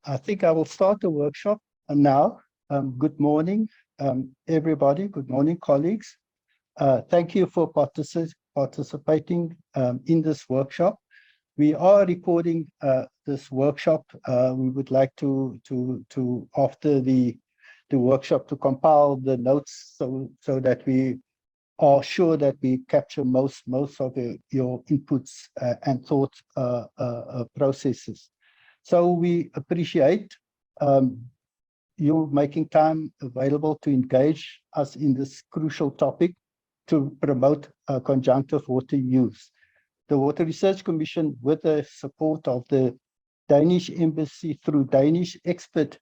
I think I will start the workshop now. Good morning, everybody. Good morning, colleagues. Thank you for participating in this workshop. We are recording this workshop. We would like to after the workshop, to compile the notes so that we are sure that we capture most of your inputs and thought processes. So we appreciate you making time available to engage us in this crucial topic to promote conjunctive water use. The Water Research Commission, with the support of the Danish Embassy through Danish expert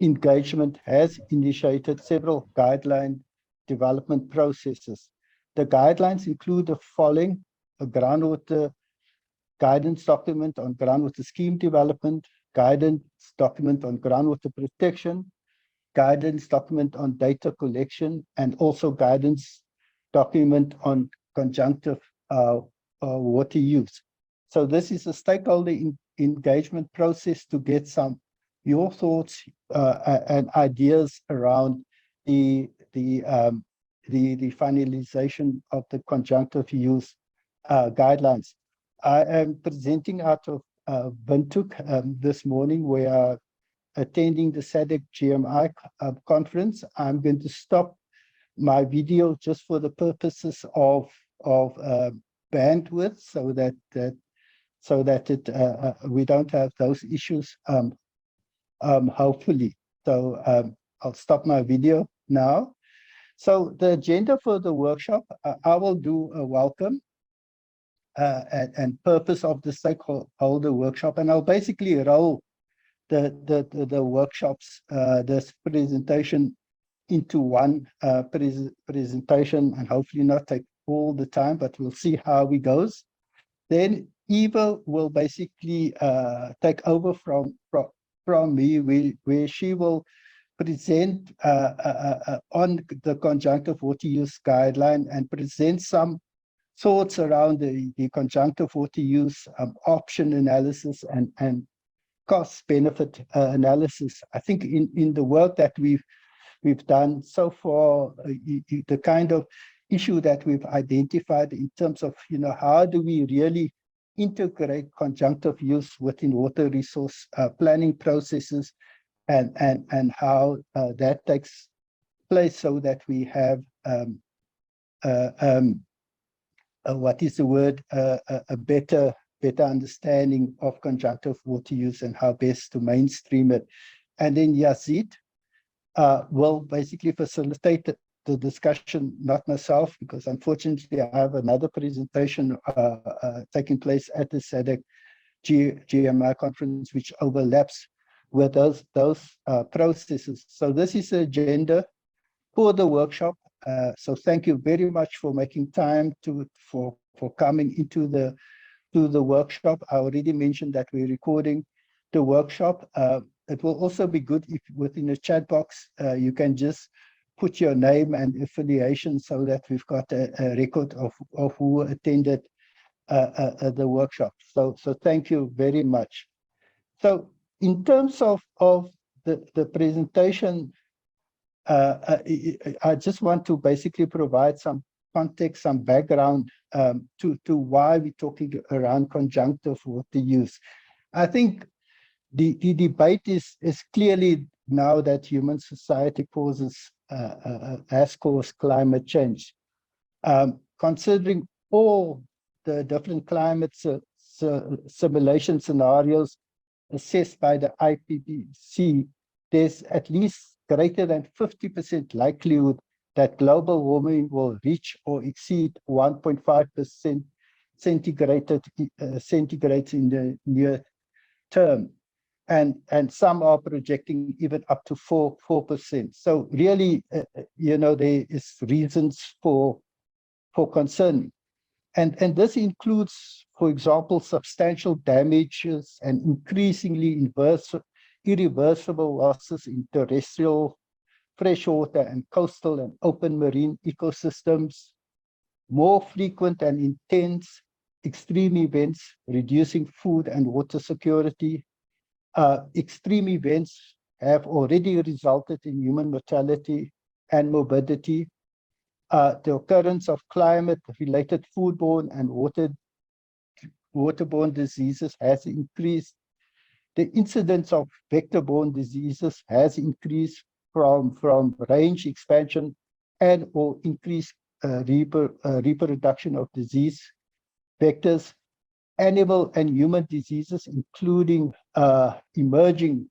engagement, has initiated several guideline development processes. The guidelines include the following: a groundwater guidance document on groundwater scheme development, guidance document on groundwater protection, guidance document on data collection, and also guidance document on conjunctive water use. So this is a stakeholder engagement process to get your thoughts and ideas around the finalization of the conjunctive use guidelines. I am presenting out of Windhoek this morning. We are attending the SADC GMI conference. I'm going to stop my video just for the purposes of bandwidth, so that we don't have those issues, hopefully. So I'll stop my video now. So the agenda for the workshop, I will do a welcome and purpose of the stakeholder workshop, and I'll basically roll the workshops, this presentation, into one presentation, and hopefully not take all the time, but we'll see how it goes. Then Eva will basically take over from me, where she will present on the conjunctive water use guideline and present some thoughts around the conjunctive water use option analysis and cost-benefit analysis. I think in the work that we've done so far, the kind of issue that we've identified in terms of, how do we really integrate conjunctive use within water resource planning processes, and how that takes place, so that we have what is the word, a better understanding of conjunctive water use and how best to mainstream it. And then Yazid will basically facilitate the discussion, not myself, because unfortunately I have another presentation taking place at the SADC GMI conference, which overlaps with those processes. So this is the agenda for the workshop. So thank you very much for making time for coming into the workshop. I already mentioned that we're recording the workshop. It will also be good if within the chat box you can just put your name and affiliation, so that we've got a record of who attended the workshop. So thank you very much. So in terms of the presentation, I just want to basically provide some context, some background to why we're talking around conjunctive water use. I think the debate is clearly now that human society has caused climate change. Considering all the different climate simulation scenarios assessed by the IPCC, there's at least greater than 50% likelihood that global warming will reach or exceed 1.5% centigrade in the near term. And some are projecting even up to 4%. So really, there is reasons for concern. And this includes, for example, substantial damages and increasingly irreversible losses in terrestrial, freshwater, and coastal and open marine ecosystems, more frequent and intense extreme events, reducing food and water security, Extreme events have already resulted in human mortality and morbidity. The occurrence of climate-related foodborne and waterborne diseases has increased. The incidence of vector-borne diseases has increased from range expansion and or increased reproduction of disease vectors. Animal and human diseases, including emerging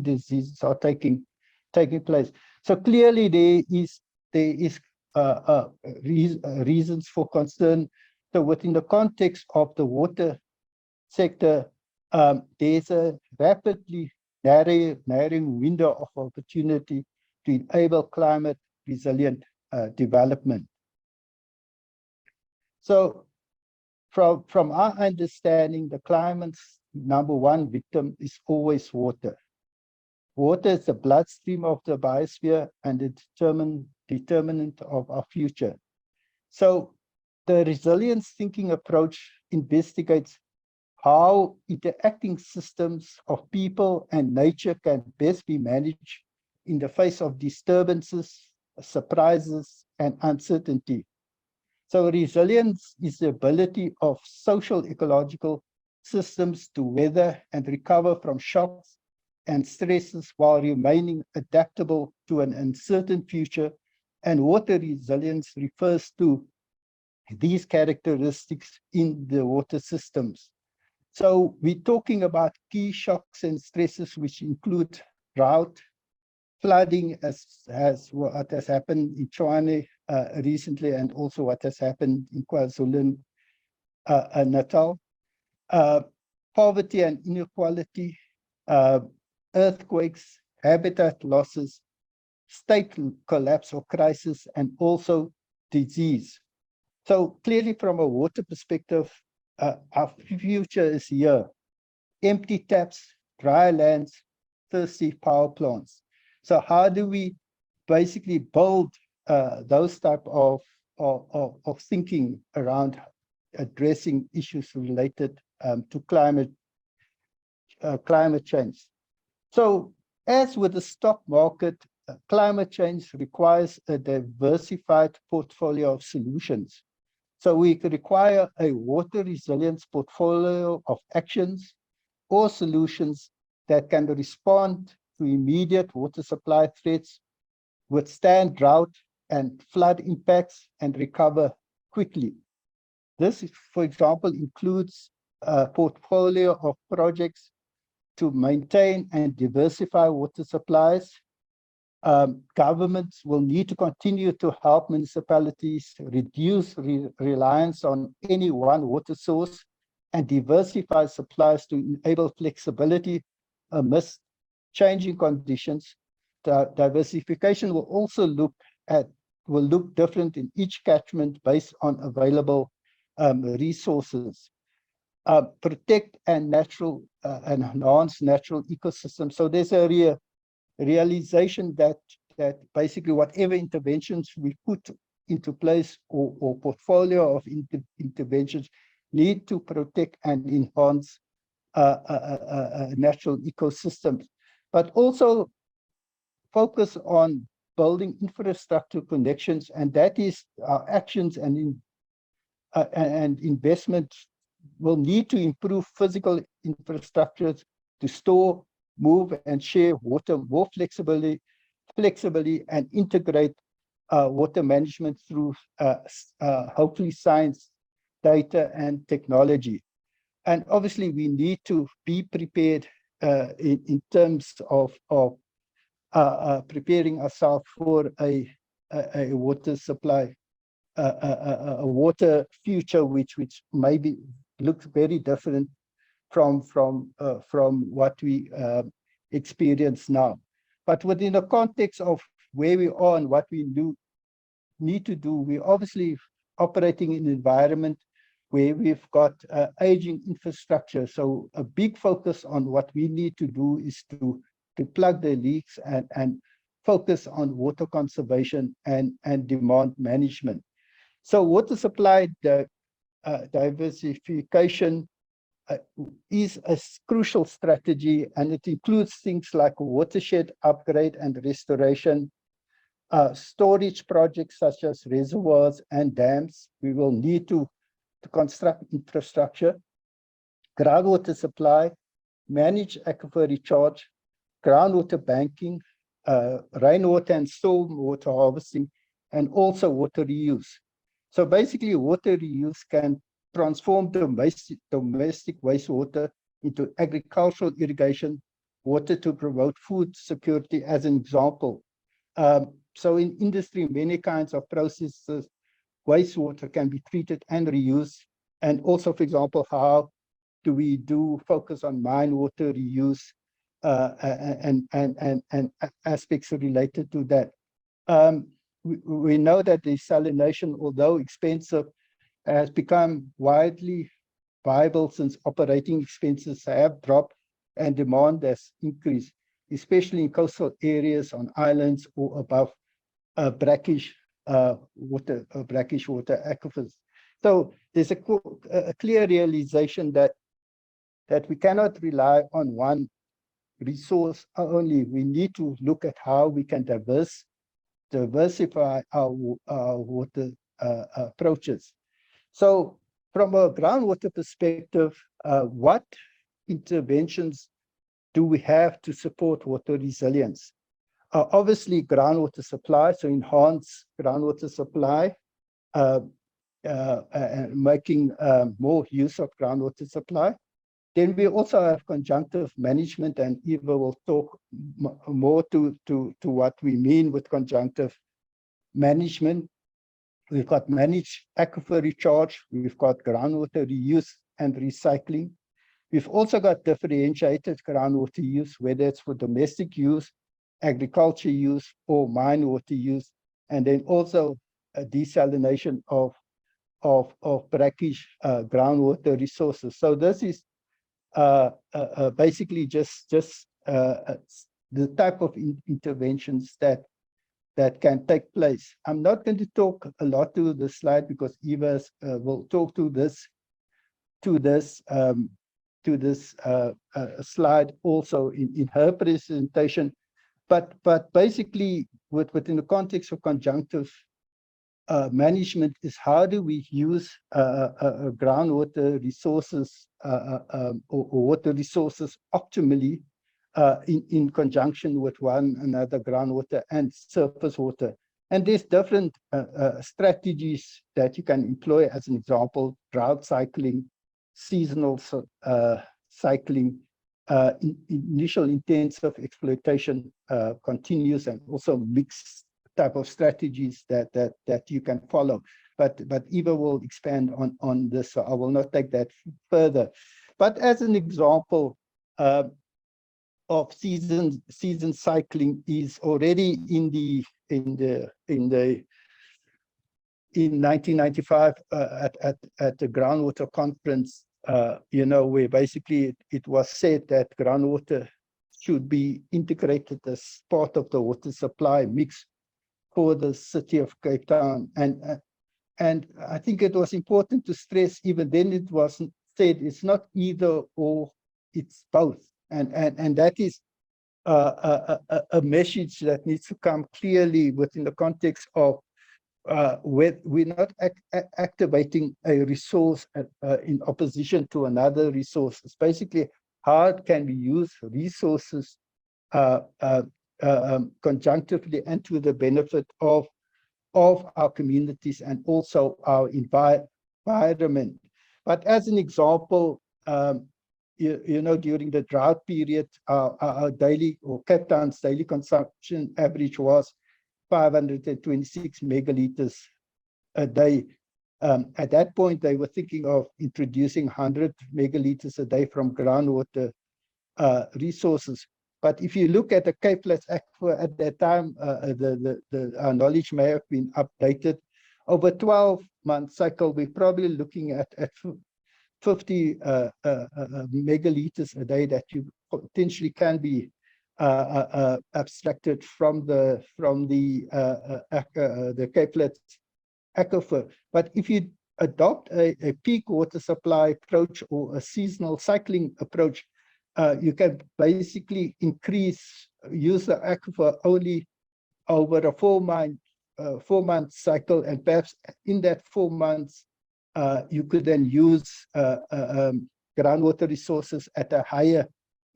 diseases, are taking place. So clearly, there is reasons for concern. So within the context of the water sector, there's a rapidly narrowing window of opportunity to enable climate resilient development. So from our understanding, the climate's #1 victim is always water. Water is the bloodstream of the biosphere and the determinant of our future. So the resilience thinking approach investigates how interacting systems of people and nature can best be managed in the face of disturbances, surprises, and uncertainty. So resilience is the ability of social ecological systems to weather and recover from shocks and stresses while remaining adaptable to an uncertain future. And water resilience refers to these characteristics in the water systems. So we're talking about key shocks and stresses, which include drought, flooding, as what has happened in China recently, and also what has happened in KwaZulu-Natal, poverty and inequality, earthquakes, habitat losses, state collapse or crisis, and also disease. So clearly, from a water perspective, our future is here. Empty taps, dry lands, thirsty power plants. So how do we basically build those type of thinking around addressing issues related to climate change? So as with the stock market, climate change requires a diversified portfolio of solutions. So we require a water resilience portfolio of actions or solutions that can respond to immediate water supply threats, withstand drought and flood impacts, and recover quickly. This, for example, includes a portfolio of projects to maintain and diversify water supplies. Governments will need to continue to help municipalities reduce reliance on any one water source and diversify supplies to enable flexibility amidst changing conditions. The diversification will also look different in each catchment based on available resources. Protect and enhance natural ecosystems. So there's a realization that basically whatever interventions we put into place or portfolio of interventions need to protect and enhance natural ecosystems, but also focus on building infrastructure connections, and that is our actions and investments will need to improve physical infrastructures to store, move, and share water more flexibly and integrate water management through hopefully science, data, and technology. And obviously, we need to be prepared in terms of preparing ourselves for a water supply, a water future which maybe looks very different from what we experience now. But within the context of where we are and what we need to do, we're obviously operating in an environment where we've got aging infrastructure. So a big focus on what we need to do is to plug the leaks and focus on water conservation and demand management. So water supply diversification is a crucial strategy, and it includes things like watershed upgrade and restoration, storage projects such as reservoirs and dams. We will need to construct infrastructure, groundwater supply, manage aquifer recharge, groundwater banking, rainwater and stormwater harvesting, and also water reuse. So basically, water reuse can transform domestic wastewater into agricultural irrigation water to promote food security, as an example. So in industry, many kinds of processes, wastewater can be treated and reused. And also, for example, how do we do focus on mine water reuse and aspects related to that. We know that desalination, although expensive, has become widely viable since operating expenses have dropped and demand has increased, especially in coastal areas, on islands, or above brackish water aquifers. So there's a clear realization that we cannot rely on one resource only. We need to look at how we can diversify our water approaches. So from a groundwater perspective, what interventions do we have to support water resilience? Obviously, groundwater supply, so enhance groundwater supply, and making more use of groundwater supply. Then we also have conjunctive management, and Eva will talk more to what we mean with conjunctive management. We've got managed aquifer recharge, we've got groundwater reuse and recycling. We've also got differentiated groundwater use, whether it's for domestic use, agriculture use, or mine water use, and then also a desalination of brackish groundwater resources. So this is basically just the type of interventions that can take place. I'm not going to talk a lot to this slide because Eva will talk to this slide also in her presentation. But basically, within the context of conjunctive management, is how do we use groundwater resources or water resources optimally in conjunction with one another, groundwater and surface water. And there's different strategies that you can employ, as an example, drought cycling, seasonal cycling, initial intensive exploitation, continuous, and also mixed type of strategies that you can follow. But Eva will expand on this, so I will not take that further. But as an example of season cycling is already in 1995 at the groundwater conference, where basically it was said that groundwater should be integrated as part of the water supply mix for the city of Cape Town. And I think it was important to stress, even then it wasn't said, it's not either or, it's both. And that is a message that needs to come clearly within the context of where we're not activating a resource in opposition to another resource. It's basically how can we use resources conjunctively and to the benefit of our communities and also our environment. But as an example, during the drought period, our daily, or Cape Town's daily consumption average was 526 megaliters a day. At that point, they were thinking of introducing 100 megaliters a day from groundwater resources. But if you look at the Cape Flats Aquifer at that time, our knowledge may have been updated. Over 12-month cycle, we're probably looking at 50 megaliters a day that you potentially can be abstracted from the Cape Flats Aquifer. But if you adopt a peak water supply approach or a seasonal cycling approach, you can basically use the aquifer only over a 4-month cycle, and perhaps in that 4 months, you could then use groundwater resources at a higher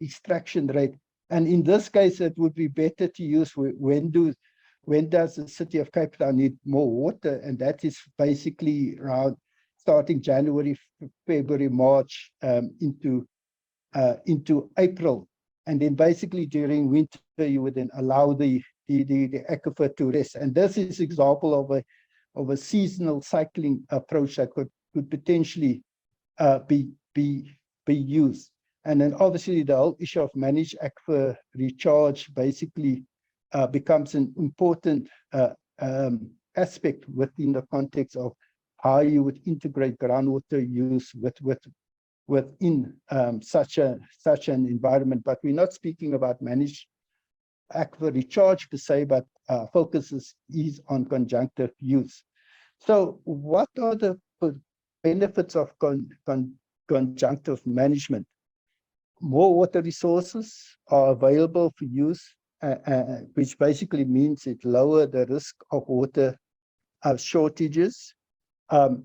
extraction rate. And in this case, it would be better to use when does the city of Cape Town need more water, and that is basically around starting January, February, March into April. And then basically during winter, you would then allow the aquifer to rest. And this is example of a seasonal cycling approach that could potentially be used. And then obviously the whole issue of managed aquifer recharge basically becomes an important aspect within the context of how you would integrate groundwater use within such an environment. But we're not speaking about managed aquifer recharge per se, but focus is on conjunctive use. So what are the benefits of conjunctive management? More water resources are available for use, which basically means it lowers the risk of water shortages. You're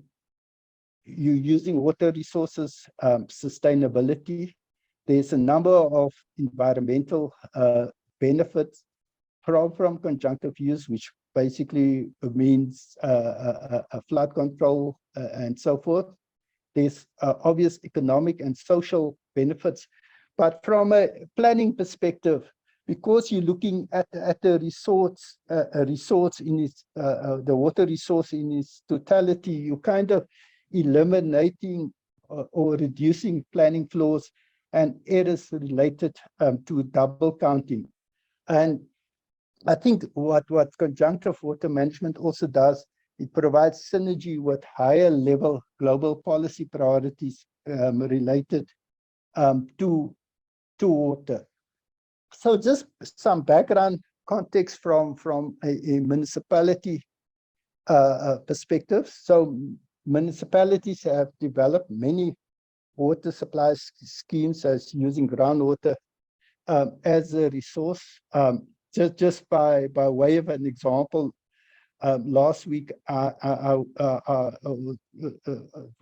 using water resources sustainability. There's a number of environmental benefits from conjunctive use, which basically means flood control and so forth. There's obvious economic and social benefits. But from a planning perspective, because you're looking at the resource in its the water resource in its totality, you kind of eliminating or reducing planning flaws and errors related to double counting. And I think what conjunctive water management also does, it provides synergy with higher level global policy priorities related to water. So just some background context from a municipality perspective. So municipalities have developed many water supply schemes as using groundwater as a resource. Just by way of an example, last week I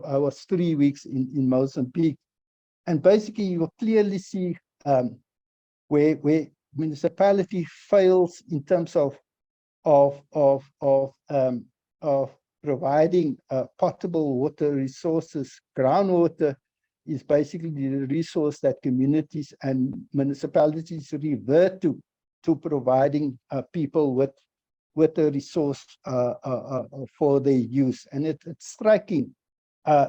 was 3 weeks in Mozambique, and basically you will clearly see where municipality fails in terms of providing potable water resources. Groundwater is basically the resource that communities and municipalities revert to providing people with a resource for their use. And it's striking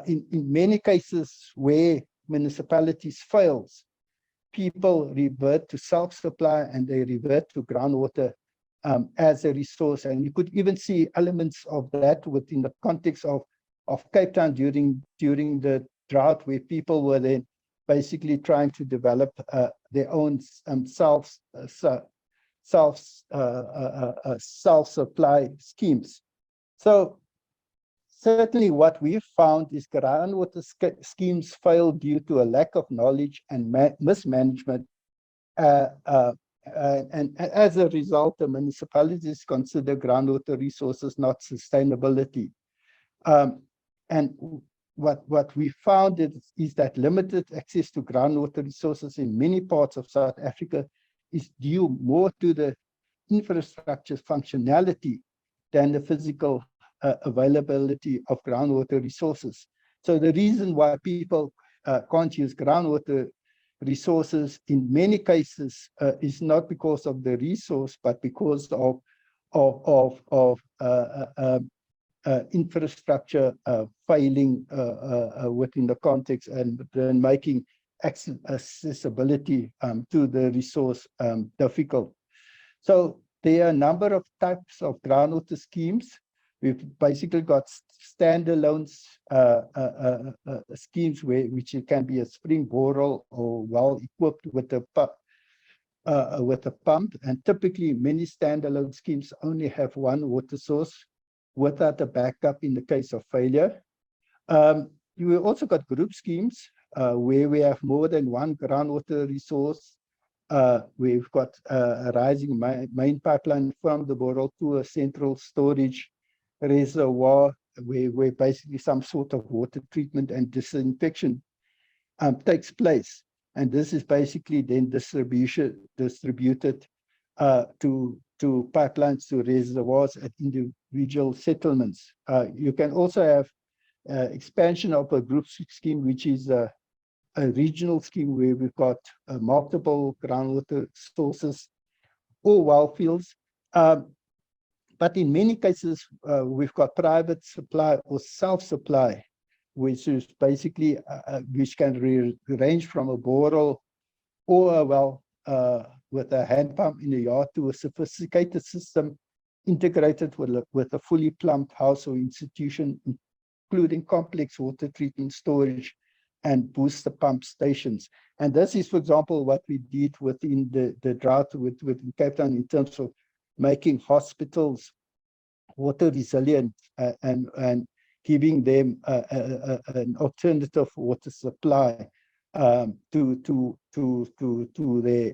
in many cases where municipalities fails, people revert to self-supply and they revert to groundwater as a resource. And you could even see elements of that within the context of Cape Town during the drought, where people were then basically trying to develop their own self-supply schemes. So certainly what we've found is groundwater schemes fail due to a lack of knowledge and mismanagement. And as a result, the municipalities consider groundwater resources not sustainability. And what we found is that limited access to groundwater resources in many parts of South Africa is due more to the infrastructure functionality than the physical availability of groundwater resources. So the reason why people can't use groundwater resources in many cases is not because of the resource, but because of infrastructure failing within the context, and then making accessibility to the resource difficult. So there are a number of types of groundwater schemes. We've basically got standalone schemes which it can be a spring borehole or well equipped with a pump. And typically many standalone schemes only have one water source without a backup in the case of failure. You also got group schemes where we have more than one groundwater resource. We've got a rising main pipeline from the borehole to a central storage reservoir where basically some sort of water treatment and disinfection takes place. And this is basically then distributed to pipelines, to reservoirs at individual settlements. You can also have expansion of a group scheme, which is a regional scheme where we've got multiple groundwater sources or well fields. But in many cases, we've got private supply or self-supply, which is basically, which can range from a borehole or a well with a hand pump in the yard to a sophisticated system integrated with a fully plumbed house or institution, including complex water treatment, storage, and booster pump stations. And this is, for example, what we did within the drought within Cape Town in terms of making hospitals water resilient and giving them an alternative water supply to their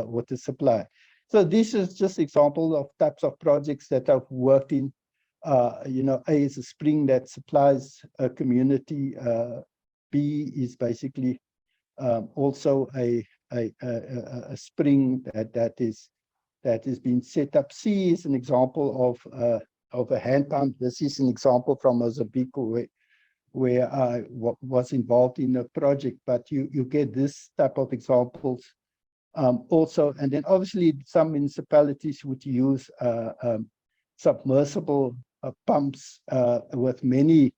water supply. So this is just example of types of projects that I've worked in. You know, A is a spring that supplies a community. B is basically also a spring that is being set up. C is an example of a hand pump. This is an example from Mozambique where I was involved in a project, but you get this type of examples also. And then obviously some municipalities would use submersible pumps with many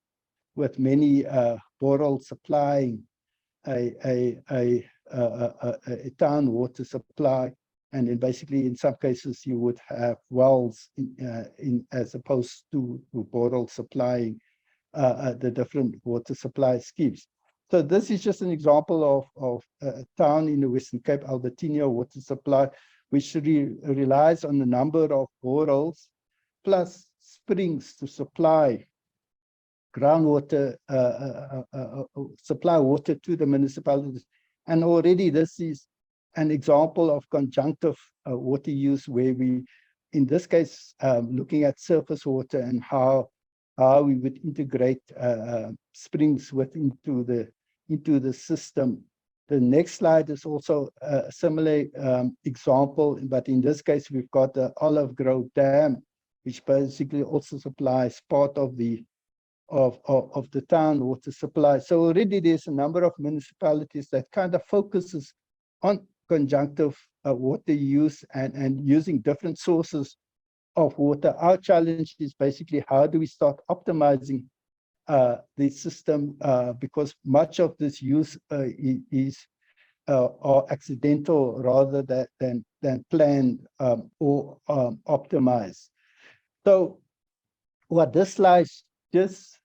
borehole supplying a town water supply. And then basically in some cases you would have wells in as opposed to borehole supplying the different water supply schemes. So this is just an example of a town in the Western Cape, Albertina water supply, which relies on a number of boreholes plus springs to supply groundwater, supply water to the municipalities. And already this is an example of conjunctive water use, where we, in this case, looking at surface water and how we would integrate springs into the system. The next slide is also a similar example, but in this case we've got the Olive Grove Dam, which basically also supplies part of the town water supply. So already there's a number of municipalities that kind of focuses on conjunctive water use and using different sources of water. Our challenge is basically how do we start optimizing the system, because much of this use is accidental rather than planned or optimized. So what this slide just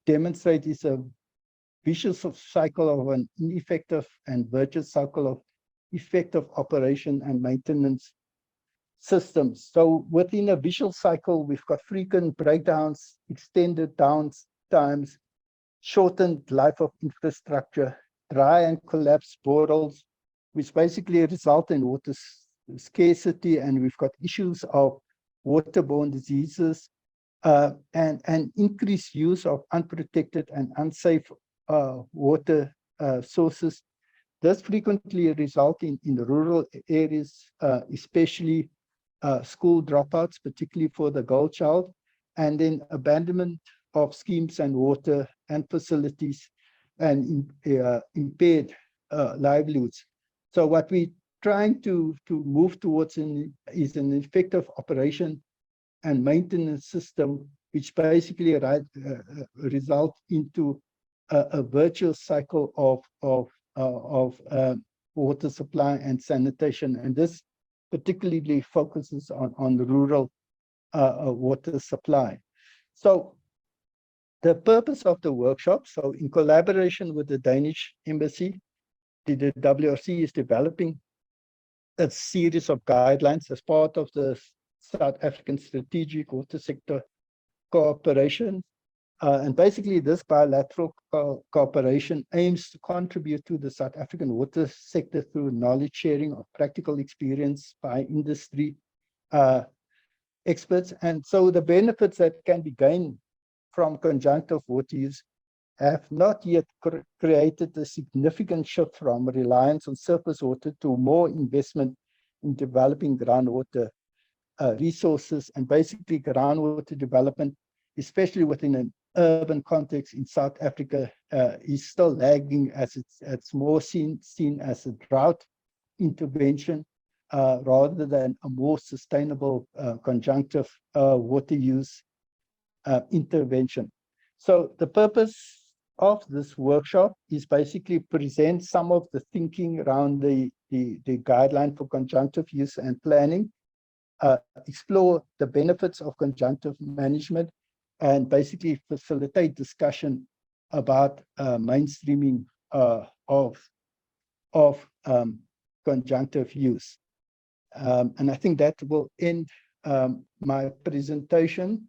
demonstrates is a vicious cycle of an ineffective and virtuous cycle of effective operation and maintenance systems. So within a visual cycle, we've got frequent breakdowns, extended downtimes, shortened life of infrastructure, dry and collapsed boreholes, which basically result in water scarcity, and we've got issues of waterborne diseases, and increased use of unprotected and unsafe water sources. This frequently result in rural areas, especially school dropouts, particularly for the girl child, and then abandonment of schemes and water and facilities, and impaired livelihoods. So what we're trying to move towards is an effective operation and maintenance system, which basically result into a virtuous cycle of water supply and sanitation. And this particularly focuses on the rural water supply. So the purpose of the workshop, so in collaboration with the Danish Embassy, the WRC is developing a series of guidelines as part of the South African Strategic Water Sector Cooperation. And basically, this bilateral cooperation aims to contribute to the South African water sector through knowledge sharing of practical experience by industry experts. And so the benefits that can be gained from conjunctive water use have not yet created a significant shift from reliance on surface water to more investment in developing groundwater resources. And basically groundwater development, especially within an urban context in South Africa, is still lagging, as it's more seen as a drought intervention rather than a more sustainable conjunctive water use intervention. So the purpose of this workshop is basically present some of the thinking around the guideline for conjunctive use and planning, explore the benefits of conjunctive management, and basically facilitate discussion about mainstreaming of conjunctive use. And I think that will end my presentation.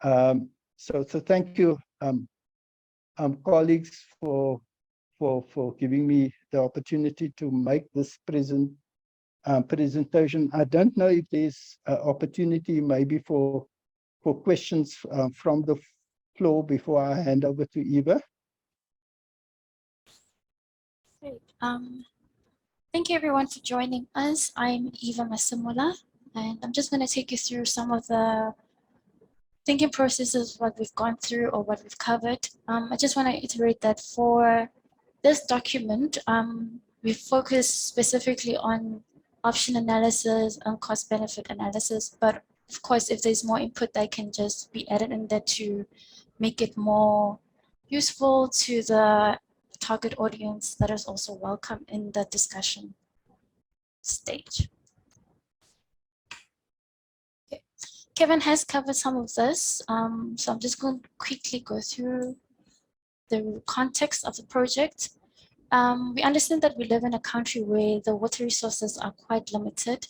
So thank you, colleagues, for giving me the opportunity to make this presentation. I don't know if there's opportunity maybe for questions from the floor before I hand over to Eva. Great. Thank you everyone for joining us. I'm Eva Masemola, and I'm just going to take you through some of the thinking processes, what we've gone through or what we've covered. I just want to iterate that for this document, we focus specifically on option analysis and cost benefit analysis, but of course, if there's more input that can just be added in there to make it more useful to the target audience, that is also welcome in the discussion stage. Okay. Kevin has covered some of this, so I'm just going to quickly go through the context of the project. We understand that we live in a country where the water resources are quite limited,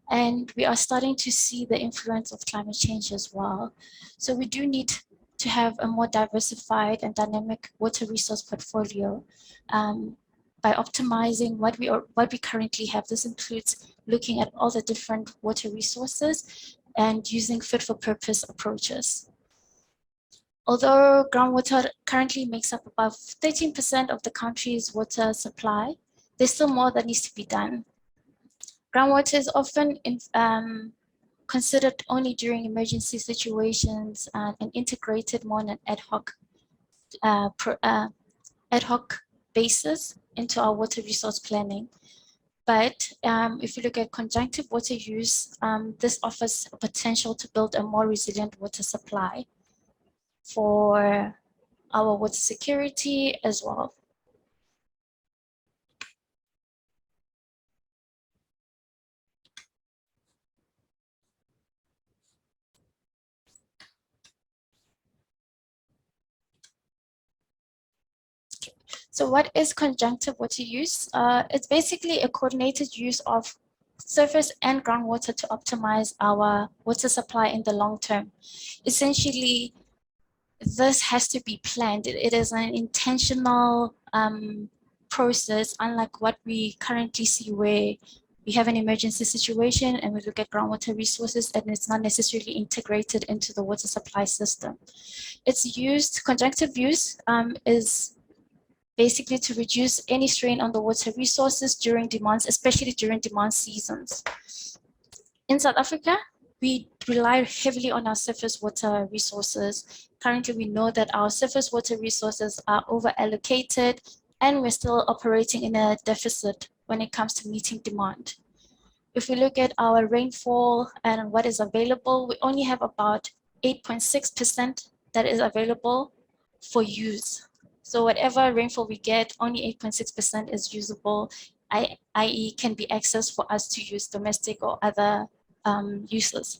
and we are starting to see the influence of climate change as well. So we do need to have a more diversified and dynamic water resource portfolio by optimizing what we currently have. This includes looking at all the different water resources and using fit-for-purpose approaches. Although groundwater currently makes up about 13% of the country's water supply, there's still more that needs to be done. Groundwater is often considered only during emergency situations and integrated more on an ad hoc basis into our water resource planning. But if you look at conjunctive water use, this offers a potential to build a more resilient water supply for our water security as well. So what is conjunctive water use? It's basically a coordinated use of surface and groundwater to optimize our water supply in the long term. Essentially, this has to be planned. It is an intentional process, unlike what we currently see where we have an emergency situation and we look at groundwater resources and it's not necessarily integrated into the water supply system. It's used, conjunctive use is basically to reduce any strain on the water resources during demands, especially during demand seasons. In South Africa, we rely heavily on our surface water resources. Currently, we know that our surface water resources are over allocated and we're still operating in a deficit when it comes to meeting demand. If we look at our rainfall and what is available, we only have about 8.6% that is available for use. So whatever rainfall we get, only 8.6% is usable, i.e. can be accessed for us to use domestic or other uses.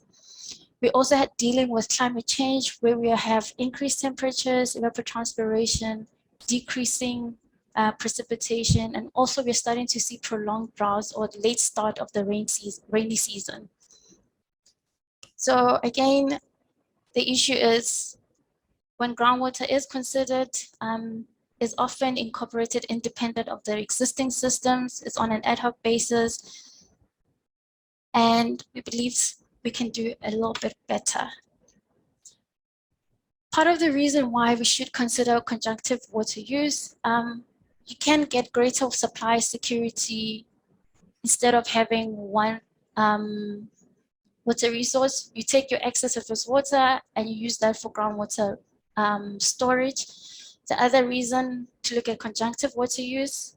We also had dealing with climate change where we have increased temperatures, evapotranspiration, decreasing precipitation, and also we're starting to see prolonged droughts or the late start of the rainy season. So again, the issue is when groundwater is considered, is often incorporated independent of the existing systems. It's on an ad hoc basis, and we believe we can do a little bit better. Part of the reason why we should consider conjunctive water use, you can get greater supply security instead of having one water resource. You take your excess surface water and you use that for groundwater storage. The other reason to look at conjunctive water use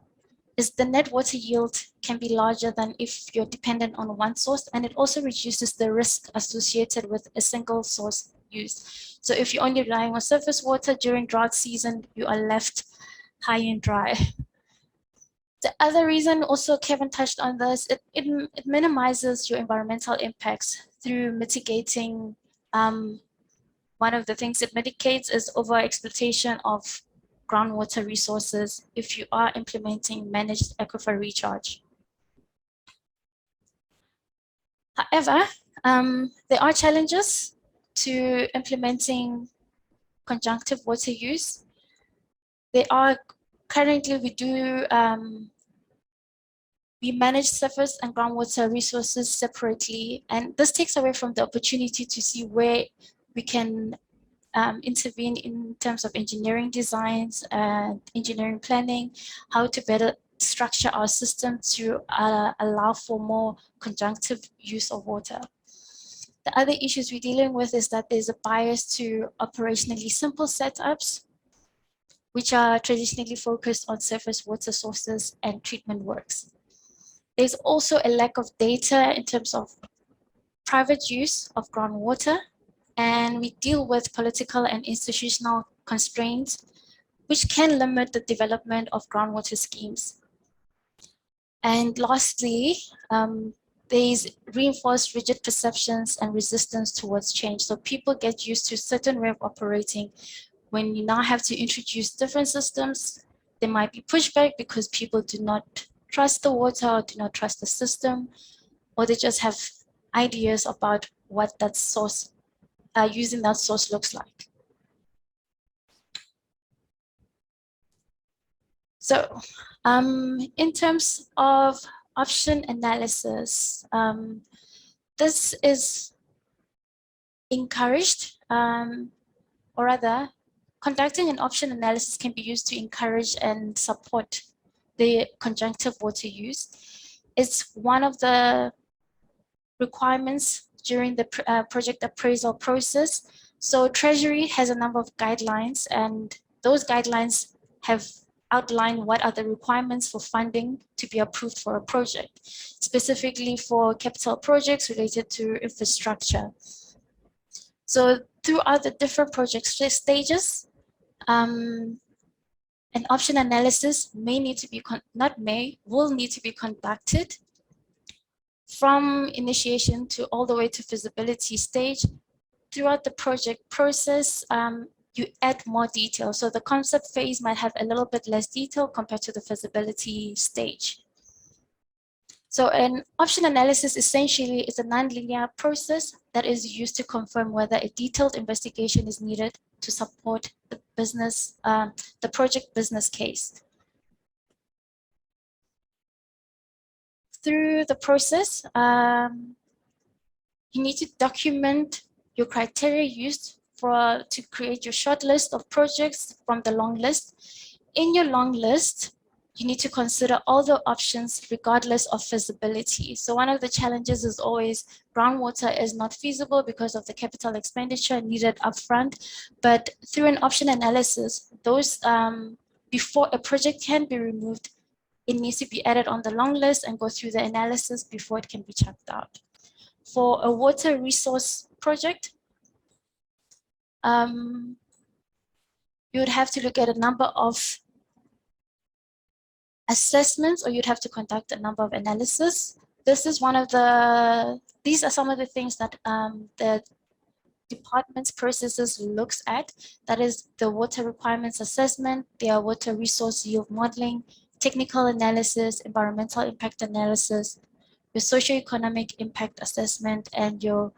is the net water yield can be larger than if you're dependent on one source, and it also reduces the risk associated with a single source use. So if you're only relying on surface water during drought season, you are left high and dry. The other reason, also Kevin touched on this, it minimizes your environmental impacts through mitigating. One of the things it mitigates is overexploitation of groundwater resources if you are implementing managed aquifer recharge. However, there are challenges to implementing conjunctive water use. They are currently, we manage surface and groundwater resources separately, and this takes away from the opportunity to see where we can intervene in terms of engineering designs and engineering planning, how to better structure our system to allow for more conjunctive use of water. The other issues we're dealing with is that there's a bias to operationally simple setups, which are traditionally focused on surface water sources and treatment works. There's also a lack of data in terms of private use of groundwater, and we deal with political and institutional constraints, which can limit the development of groundwater schemes. And lastly, there's reinforced rigid perceptions and resistance towards change. So people get used to a certain way of operating. When you now have to introduce different systems, there might be pushback because people do not trust the water or do not trust the system, or they just have ideas about what that source, using that source looks like. So in terms of option analysis, this is encouraged, or rather, conducting an option analysis can be used to encourage and support the conjunctive water use. It's one of the requirements during the project appraisal process. So Treasury has a number of guidelines, and those guidelines have outlined what are the requirements for funding to be approved for a project, specifically for capital projects related to infrastructure. So throughout the different project stages, an option analysis will need to be conducted from initiation to all the way to feasibility stage. Throughout the project process, you add more detail. So the concept phase might have a little bit less detail compared to the feasibility stage. So an option analysis essentially is a nonlinear process that is used to confirm whether a detailed investigation is needed to support the business, the project business case. Through the process, you need to document your criteria used to create your short list of projects from the long list. In your long list, you need to consider all the options regardless of feasibility. So one of the challenges is always groundwater is not feasible because of the capital expenditure needed upfront. But through an option analysis, those before a project can be removed, it needs to be added on the long list and go through the analysis before it can be checked out. For a water resource project, you would have to look at a number of assessments, or you'd have to conduct a number of analysis. These are some of the things that the department's processes looks at. That is the water requirements assessment, their water resource yield modeling, technical analysis, environmental impact analysis, your socioeconomic impact assessment, and your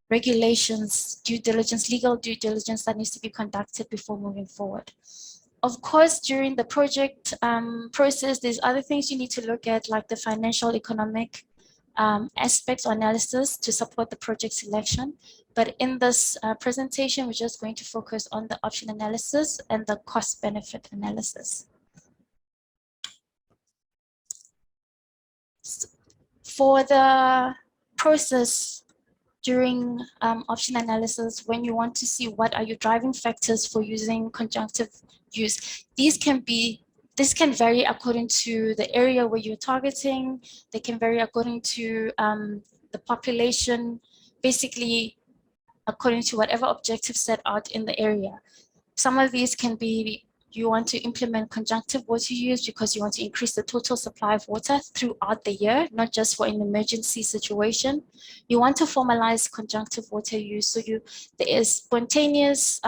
regulations, due diligence, legal due diligence that needs to be conducted before moving forward. Of course, during the project process, there's other things you need to look at, like the financial, economic aspects or analysis to support the project selection. But in this presentation, we're just going to focus on the option analysis and the cost benefit analysis. For the process during option analysis, when you want to see what are your driving factors for using conjunctive use, this can vary according to the area where you're targeting. They can vary according to the population, basically according to whatever objectives set out in the area. Some of these can be you want to implement conjunctive water use because you want to increase the total supply of water throughout the year, not just for an emergency situation. You want to formalize conjunctive water use. So there is spontaneous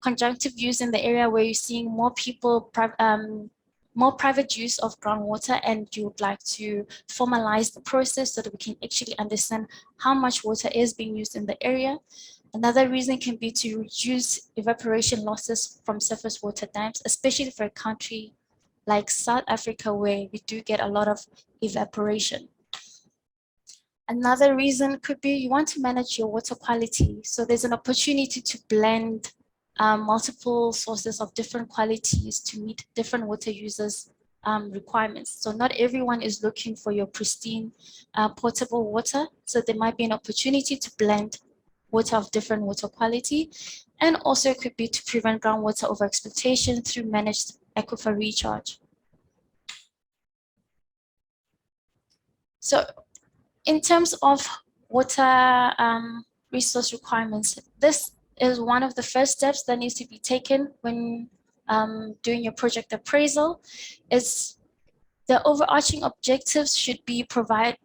conjunctive use in the area where you're seeing more people, more private use of groundwater, and you would like to formalize the process so that we can actually understand how much water is being used in the area. Another reason can be to reduce evaporation losses from surface water dams, especially for a country like South Africa, where we do get a lot of evaporation. Another reason could be you want to manage your water quality. So there's an opportunity to blend multiple sources of different qualities to meet different water users' requirements. So not everyone is looking for your pristine potable water. So there might be an opportunity to blend water of different water quality, and also it could be to prevent groundwater overexploitation through managed aquifer recharge. So in terms of water resource requirements, this is one of the first steps that needs to be taken when doing your project appraisal. Is the overarching objectives should be to provide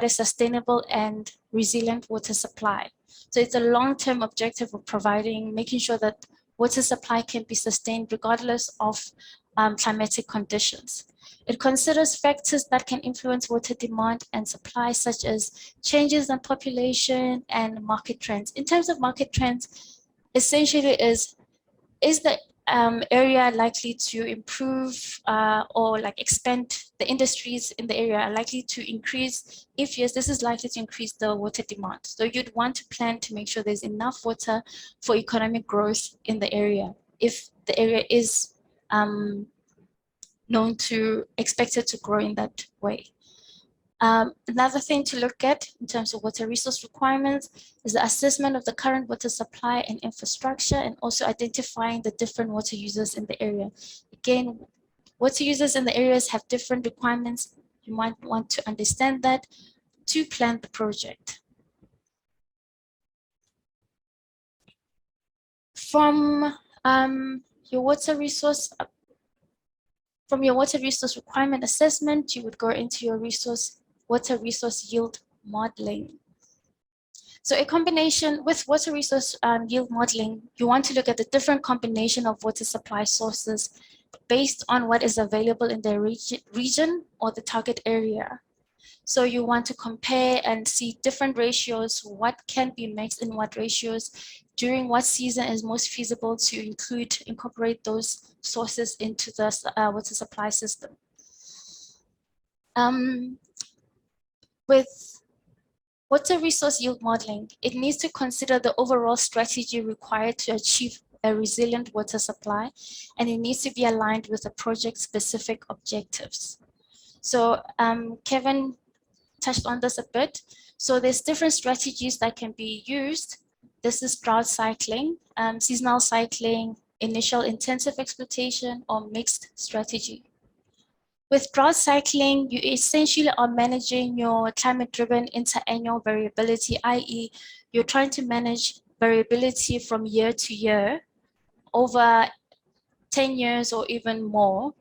a sustainable and resilient water supply. So it's a long-term objective of making sure that water supply can be sustained regardless of climatic conditions. It considers factors that can influence water demand and supply, such as changes in population and market trends. In terms of market trends, essentially is the area likely to improve or like expand? The industries in the area are likely to increase? If yes, this is likely to increase the water demand. So you'd want to plan to make sure there's enough water for economic growth in the area, if the area is expected to grow in that way. Another thing to look at in terms of water resource requirements is the assessment of the current water supply and infrastructure, and also identifying the different water users in the area. Again, water users in the areas have different requirements. You might want to understand that to plan the project. From your water resource requirement assessment, you would go into your water resource yield modeling. So a combination with water resource yield modeling, you want to look at the different combination of water supply sources based on what is available in the region or the target area. So you want to compare and see different ratios, what can be mixed in what ratios, during what season is most feasible to incorporate those sources into the water supply system. With water resource yield modeling, it needs to consider the overall strategy required to achieve a resilient water supply, and it needs to be aligned with the project-specific objectives. So Kevin touched on this a bit. So there's different strategies that can be used. This is drought cycling, seasonal cycling, initial intensive exploitation, or mixed strategy. With drought cycling, you essentially are managing your climate-driven interannual variability, i.e. you're trying to manage variability from year to year over 10 years or even more.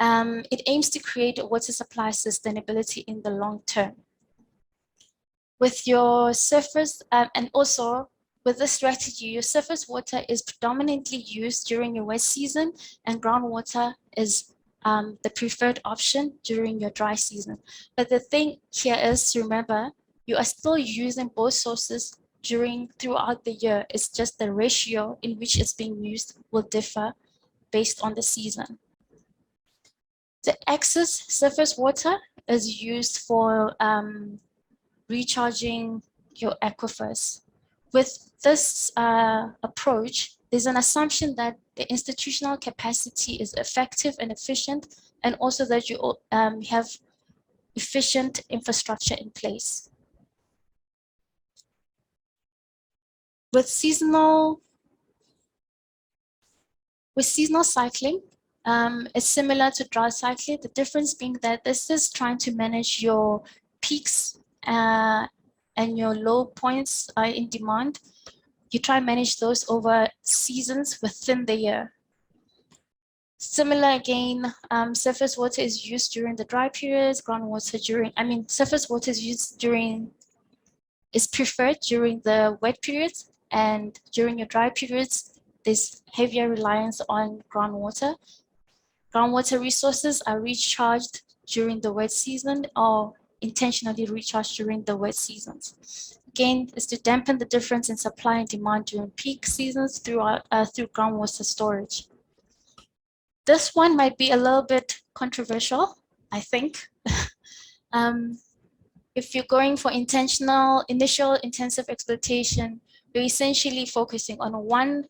It aims to create water supply sustainability in the long term. With your surface, and also with this strategy, your surface water is predominantly used during your wet season, and groundwater is the preferred option during your dry season. But the thing here is to remember, You are still using both sources throughout the year. It's just the ratio in which it's being used will differ based on the season. The excess surface water is used for recharging your aquifers. With this approach, there's an assumption that the institutional capacity is effective and efficient, and also that you have efficient infrastructure in place. With seasonal cycling, it's similar to drought cycling. The difference being that this is trying to manage your peaks and your low points in demand. You try and manage those over seasons within the year. Similar again, surface water is used during the dry periods, groundwater surface water is preferred during the wet periods, and during your dry periods, there's heavier reliance on groundwater. Groundwater resources are recharged during the wet season or intentionally recharged during the wet seasons. Again, is to dampen the difference in supply and demand during peak seasons through groundwater storage. This one might be a little bit controversial, I think. If you're going for initial intensive exploitation, you're essentially focusing on one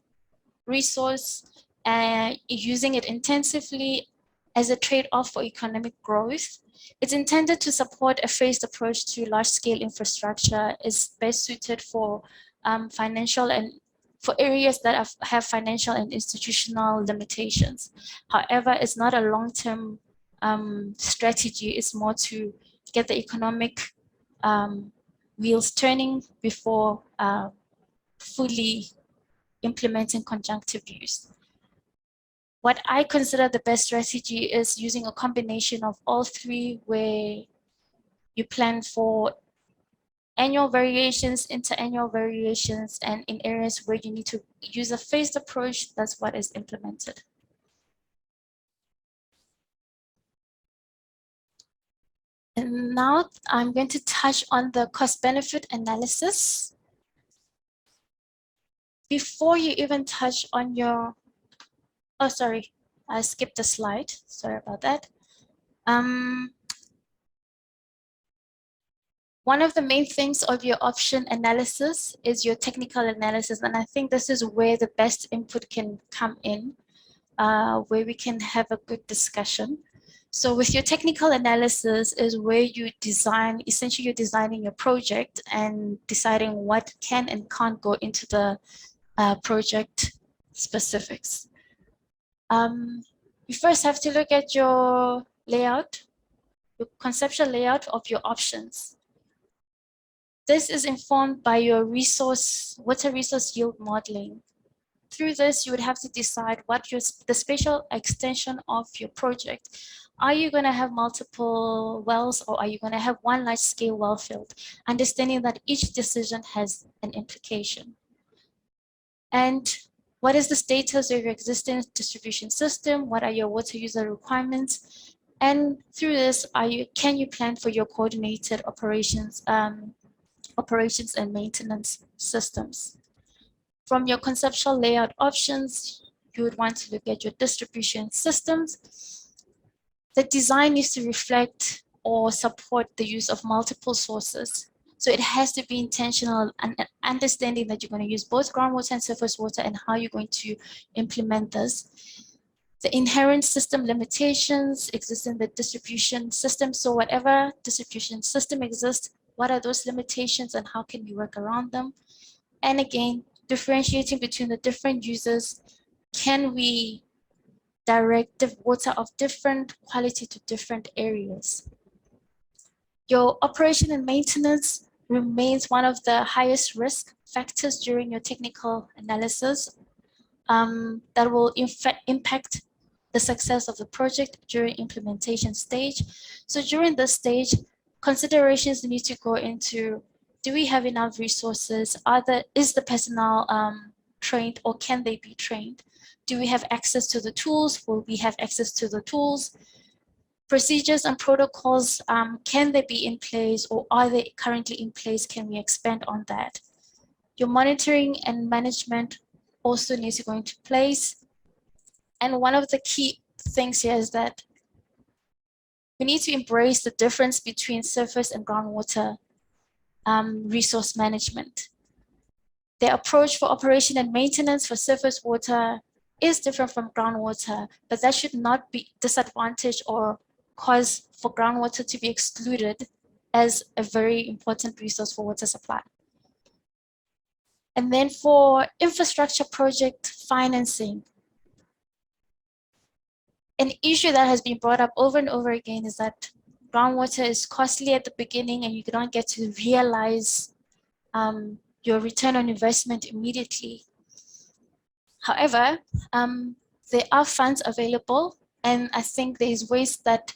resource and using it intensively as a trade-off for economic growth. It's intended to support a phased approach to large-scale infrastructure. Is best suited for financial and for areas that have financial and institutional limitations. However, it's not a long-term strategy. It's more to get the economic wheels turning before fully implementing conjunctive use. What I consider the best strategy is using a combination of all three, where you plan for annual variations, interannual variations, and in areas where you need to use a phased approach, that's what is implemented. And now I'm going to touch on the cost-benefit analysis. Before you even touch on your, oh, sorry, I skipped a slide. Sorry about that. One of the main things of your option analysis is your technical analysis. And I think this is where the best input can come in, where we can have a good discussion. So with your technical analysis is where you design, essentially you're designing your project and deciding what can and can't go into the project specifics. You first have to look at your layout, your conceptual layout of your options. This is informed by your water resource yield modeling. Through this, you would have to decide what the spatial extension of your project. Are you going to have multiple wells, or are you going to have one large scale well field? Understanding that each decision has an implication. And what is the status of your existing distribution system? What are your water user requirements? And through this, can you plan for your coordinated operations and maintenance systems? From your conceptual layout options, you would want to look at your distribution systems. The design needs to reflect or support the use of multiple sources. So it has to be intentional and understanding that you're going to use both groundwater and surface water and how you're going to implement this. The inherent system limitations exist in the distribution system. So whatever distribution system exists, what are those limitations and how can we work around them? And again, differentiating between the different users. Can we direct the water of different quality to different areas? Your operation and maintenance remains one of the highest risk factors during your technical analysis that will impact the success of the project during implementation stage. So during this stage, considerations need to go into, do we have enough resources? Is the personnel trained, or can they be trained? Do we have access to the tools? Will we have access to the tools? procedures and protocols, can they be in place or are they currently in place? Can we expand on that? Your monitoring and management also needs to go into place. And one of the key things here is that we need to embrace the difference between surface and groundwater resource management. The approach for operation and maintenance for surface water is different from groundwater, but that should not be disadvantaged or cause for groundwater to be excluded as a very important resource for water supply. And then for infrastructure project financing, an issue that has been brought up over and over again is that groundwater is costly at the beginning and you don't get to realize your return on investment immediately. However, there are funds available, and I think there's ways that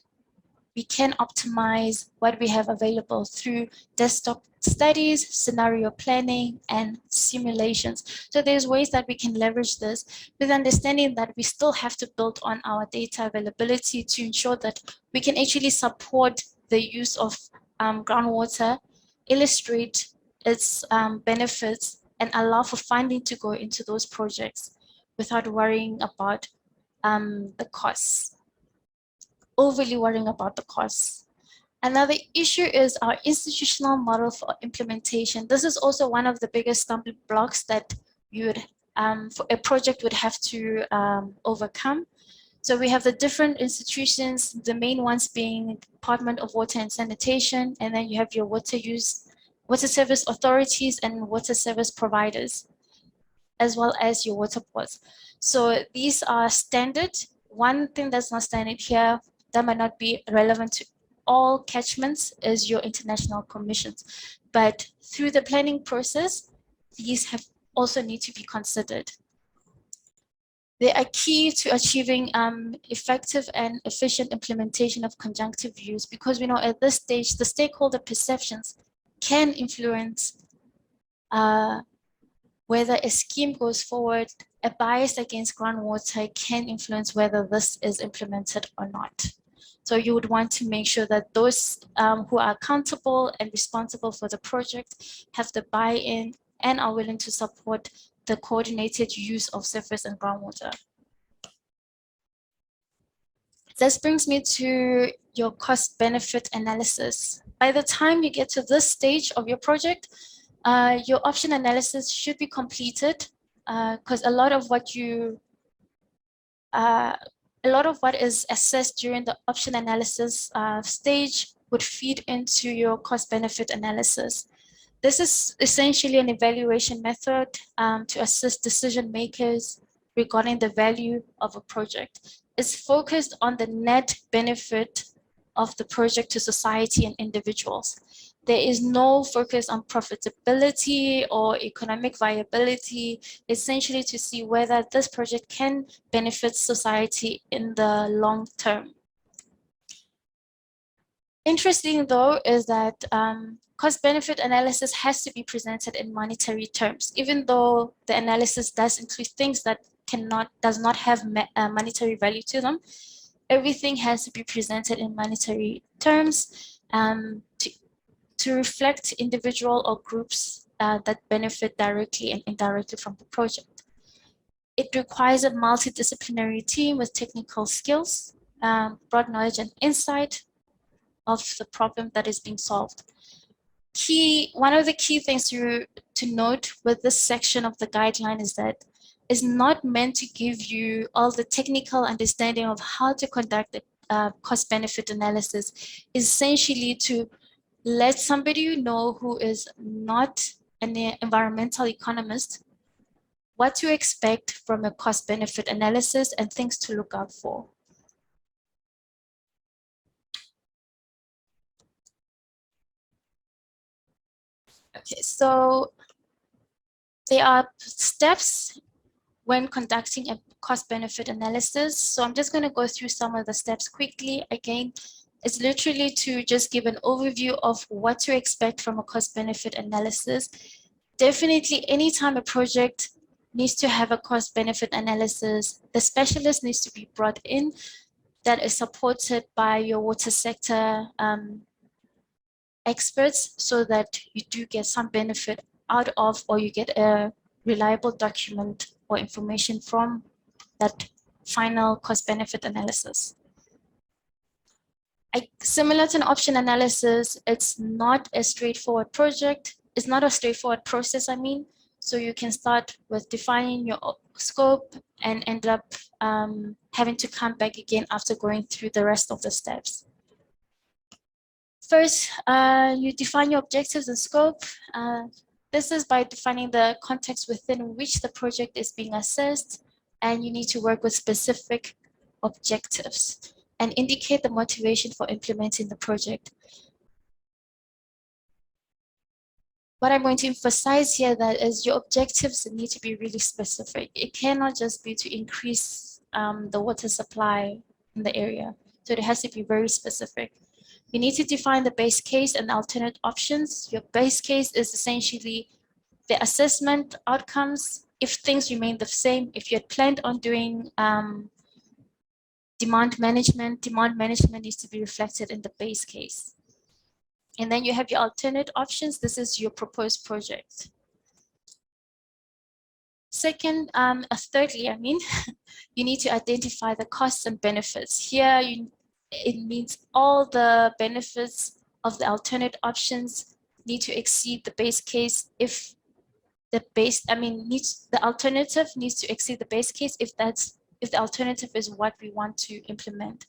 we can optimize what we have available through desktop studies, scenario planning, and simulations. So there's ways that we can leverage this with understanding that we still have to build on our data availability to ensure that we can actually support the use of groundwater, illustrate its benefits, and allow for funding to go into those projects without worrying about the costs, overly worrying about the costs. Another issue is our institutional model for implementation. This is also one of the biggest stumbling blocks that you would, for a project would have to overcome. So we have the different institutions, the main ones being Department of Water and Sanitation, and then you have your water service authorities and water service providers, as well as your water boards. So these are standard. One thing that's not standard here that might not be relevant to all catchments is your international commissions. But through the planning process, these have also need to be considered. They are key to achieving effective and efficient implementation of conjunctive use, because we know at this stage, the stakeholder perceptions can influence whether a scheme goes forward. A bias against groundwater can influence whether this is implemented or not. So you would want to make sure that those who are accountable and responsible for the project have the buy-in and are willing to support the coordinated use of surface and groundwater. This brings me to your cost-benefit analysis. By the time you get to this stage of your project, your option analysis should be completed, because a lot of what is assessed during the option analysis stage would feed into your cost-benefit analysis. This is essentially an evaluation method to assist decision makers regarding the value of a project. It's focused on the net benefit of the project to society and individuals. There is no focus on profitability or economic viability, essentially to see whether this project can benefit society in the long term. Interesting though is that cost-benefit analysis has to be presented in monetary terms, even though the analysis does include things that does not have monetary value to them. Everything has to be presented in monetary terms to reflect individual or groups that benefit directly and indirectly from the project. It requires a multidisciplinary team with technical skills, broad knowledge and insight of the problem that is being solved. One of the key things to note with this section of the guideline is that it's not meant to give you all the technical understanding of how to conduct a cost-benefit analysis. It's essentially to let somebody you know who is not an environmental economist what to expect from a cost-benefit analysis and things to look out for. Okay, so there are steps when conducting a cost-benefit analysis. So I'm just going to go through some of the steps quickly. Again, it's literally to just give an overview of what to expect from a cost-benefit analysis. Definitely, anytime a project needs to have a cost-benefit analysis, the specialist needs to be brought in. that is supported by your water sector experts, so that you do get some benefit out of, or you get a reliable document or information from that final cost benefit analysis. Similar to an option analysis, it's not a straightforward project. It's not a straightforward process, I mean. So you can start with defining your scope and end up having to come back again after going through the rest of the steps. First, you define your objectives and scope. This is by defining the context within which the project is being assessed, and you need to work with specific objectives and indicate the motivation for implementing the project. What I'm going to emphasize here that is your objectives need to be really specific. It cannot just be to increase the water supply in the area. So it has to be very specific. You need to define the base case and alternate options. Your base case is essentially the assessment outcomes. If things remain the same, if you had planned on doing demand management needs to be reflected in the base case. And then you have your alternate options. This is your proposed project. Second, thirdly, you need to identify the costs and benefits. Here, it means all the benefits of the alternate options need to exceed the base case if the alternative needs to exceed the base case if the alternative is what we want to implement.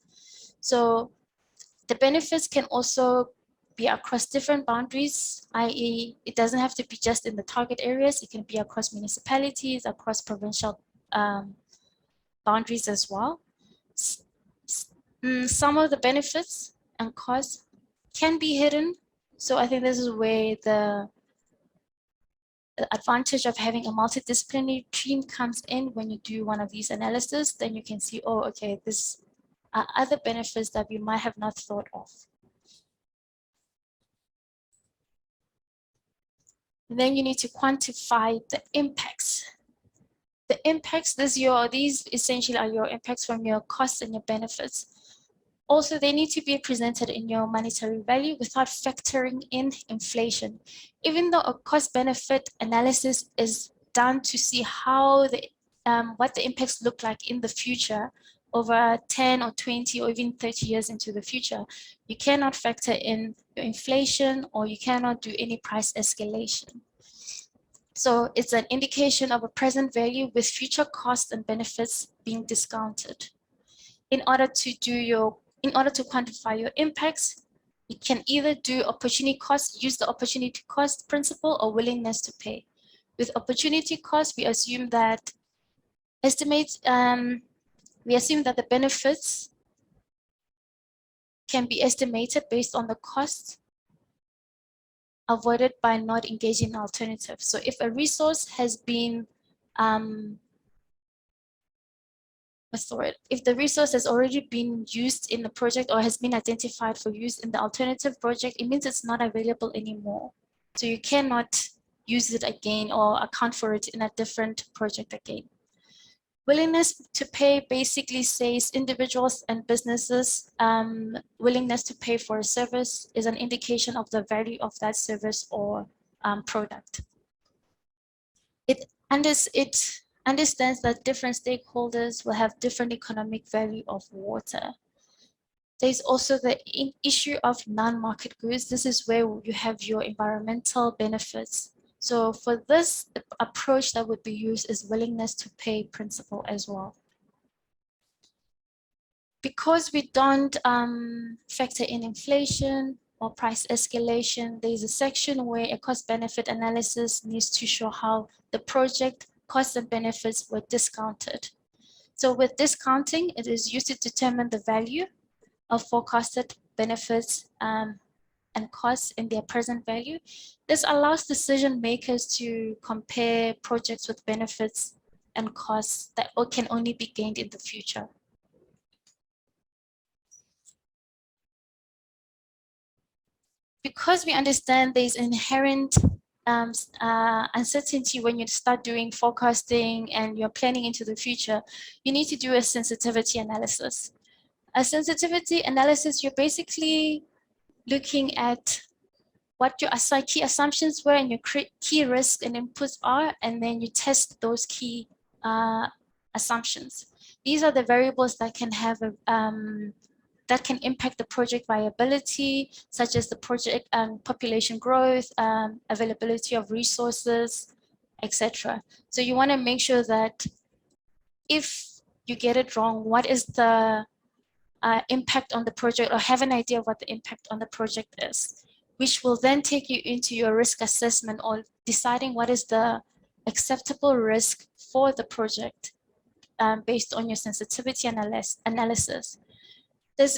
So the benefits can also be across different boundaries, i.e. it doesn't have to be just in the target areas, it can be across municipalities, across provincial boundaries as well. Some of the benefits and costs can be hidden. So I think this is where the advantage of having a multidisciplinary team comes in. When you do one of these analyses, then you can see, oh, okay, this are other benefits that we might have not thought of. And then you need to quantify the impacts. The impacts, these essentially are your impacts from your costs and your benefits. Also, they need to be presented in your monetary value without factoring in inflation. Even though a cost-benefit analysis is done to see how what the impacts look like in the future, over 10 or 20 or even 30 years into the future, you cannot factor in your inflation, or you cannot do any price escalation. So it's an indication of a present value with future costs and benefits being discounted. In order to quantify your impacts, you can either do opportunity cost, use the opportunity cost principle, or willingness to pay. With opportunity cost, we assume that the benefits can be estimated based on the costs avoided by not engaging in alternatives. So if a resource has been if the resource has already been used in the project or has been identified for use in the alternative project, it means it's not available anymore. So you cannot use it again or account for it in a different project again. Willingness to pay basically says individuals and businesses' willingness to pay for a service is an indication of the value of that service or product. It understands that different stakeholders will have different economic value of water. There's also the issue of non-market goods. This is where you have your environmental benefits. So for this, the approach that would be used is willingness to pay principle as well. Because we don't factor in inflation or price escalation, there's a section where a cost-benefit analysis needs to show how the project costs and benefits were discounted. So with discounting, it is used to determine the value of forecasted benefits and costs in their present value. This allows decision makers to compare projects with benefits and costs that can only be gained in the future. Because we understand there's inherent uncertainty when you start doing forecasting and you're planning into the future, you need to do a sensitivity analysis. A sensitivity analysis, you're basically looking at what your key assumptions were and your key risks and inputs are, and then you test those key assumptions. These are the variables that can have that can impact the project viability, such as the project population growth, availability of resources, etc. So you want to make sure that if you get it wrong, what is the impact on the project, or have an idea of what the impact on the project is, which will then take you into your risk assessment or deciding what is the acceptable risk for the project based on your sensitivity analysis.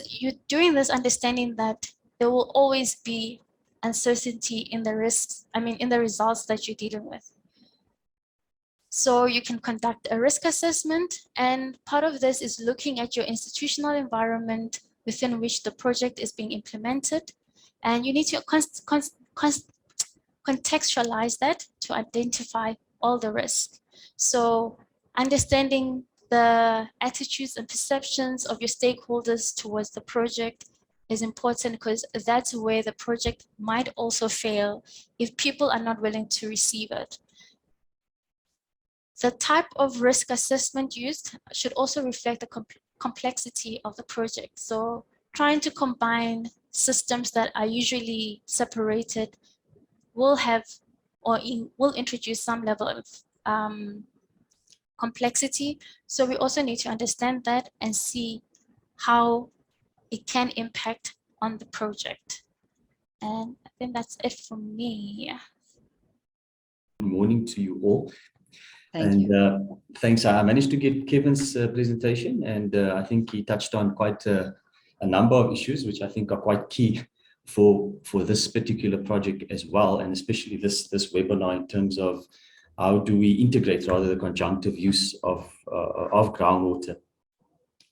You're doing this understanding that there will always be uncertainty in the risks, in the results that you're dealing with. So you can conduct a risk assessment, and part of this is looking at your institutional environment within which the project is being implemented. And you need to contextualize that to identify all the risks. So understanding the attitudes and perceptions of your stakeholders towards the project is important, because that's where the project might also fail if people are not willing to receive it. The type of risk assessment used should also reflect the complexity of the project. So trying to combine systems that are usually separated will have will introduce some level of complexity. So we also need to understand that and see how it can impact on the project. And I think that's it from me. Good morning to you all. Thanks. I managed to get Kevin's presentation, and I think he touched on quite a number of issues, which I think are quite key for this particular project as well, and especially this webinar in terms of how do we integrate rather the conjunctive use of groundwater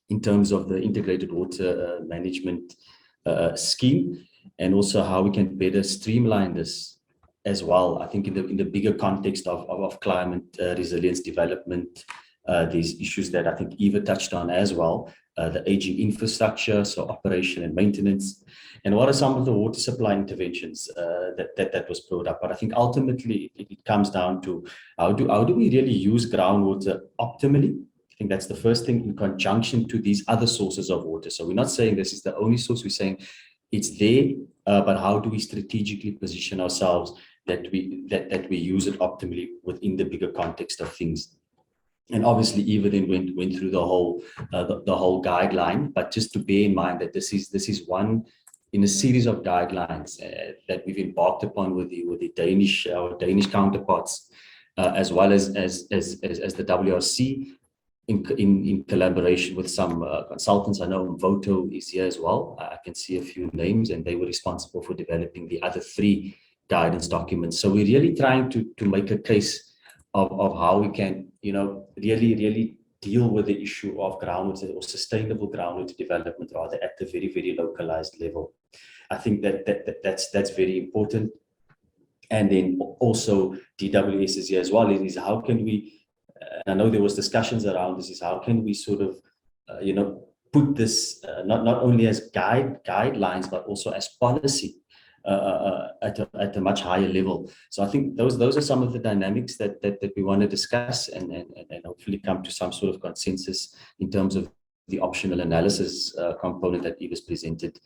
in terms of the integrated water management scheme, and also how we can better streamline this as well. I think in the bigger context of climate resilience development, these issues that I think Eva touched on as well, the aging infrastructure, so operation and maintenance, and what are some of the water supply interventions that was brought up. But I think ultimately it comes down to how do we really use groundwater optimally. I think that's the first thing, in conjunction to these other sources of water. So we're not saying this is the only source, we're saying it's there, but how do we strategically position ourselves that we use it optimally within the bigger context of things. And obviously Eva then went through the whole guideline, but just to bear in mind that this is one in a series of guidelines that we've embarked upon with the Danish counterparts, as well as the WRC, in collaboration with some consultants. I know Voto is here as well. I can see a few names, and they were responsible for developing the other 3 guidance documents. So we're really trying to make a case of how we can, really deal with the issue of groundwater, or sustainable groundwater development, rather at the very, very localized level. I think that's very important. And then also DWS is here as well. It is how can we, I know there was discussions around this, is how can we sort of, put this not only as guidelines, but also as policy at a much higher level. So I think those are some of the dynamics that we want to discuss, and hopefully come to some sort of consensus in terms of the optional analysis component that Eva's presented,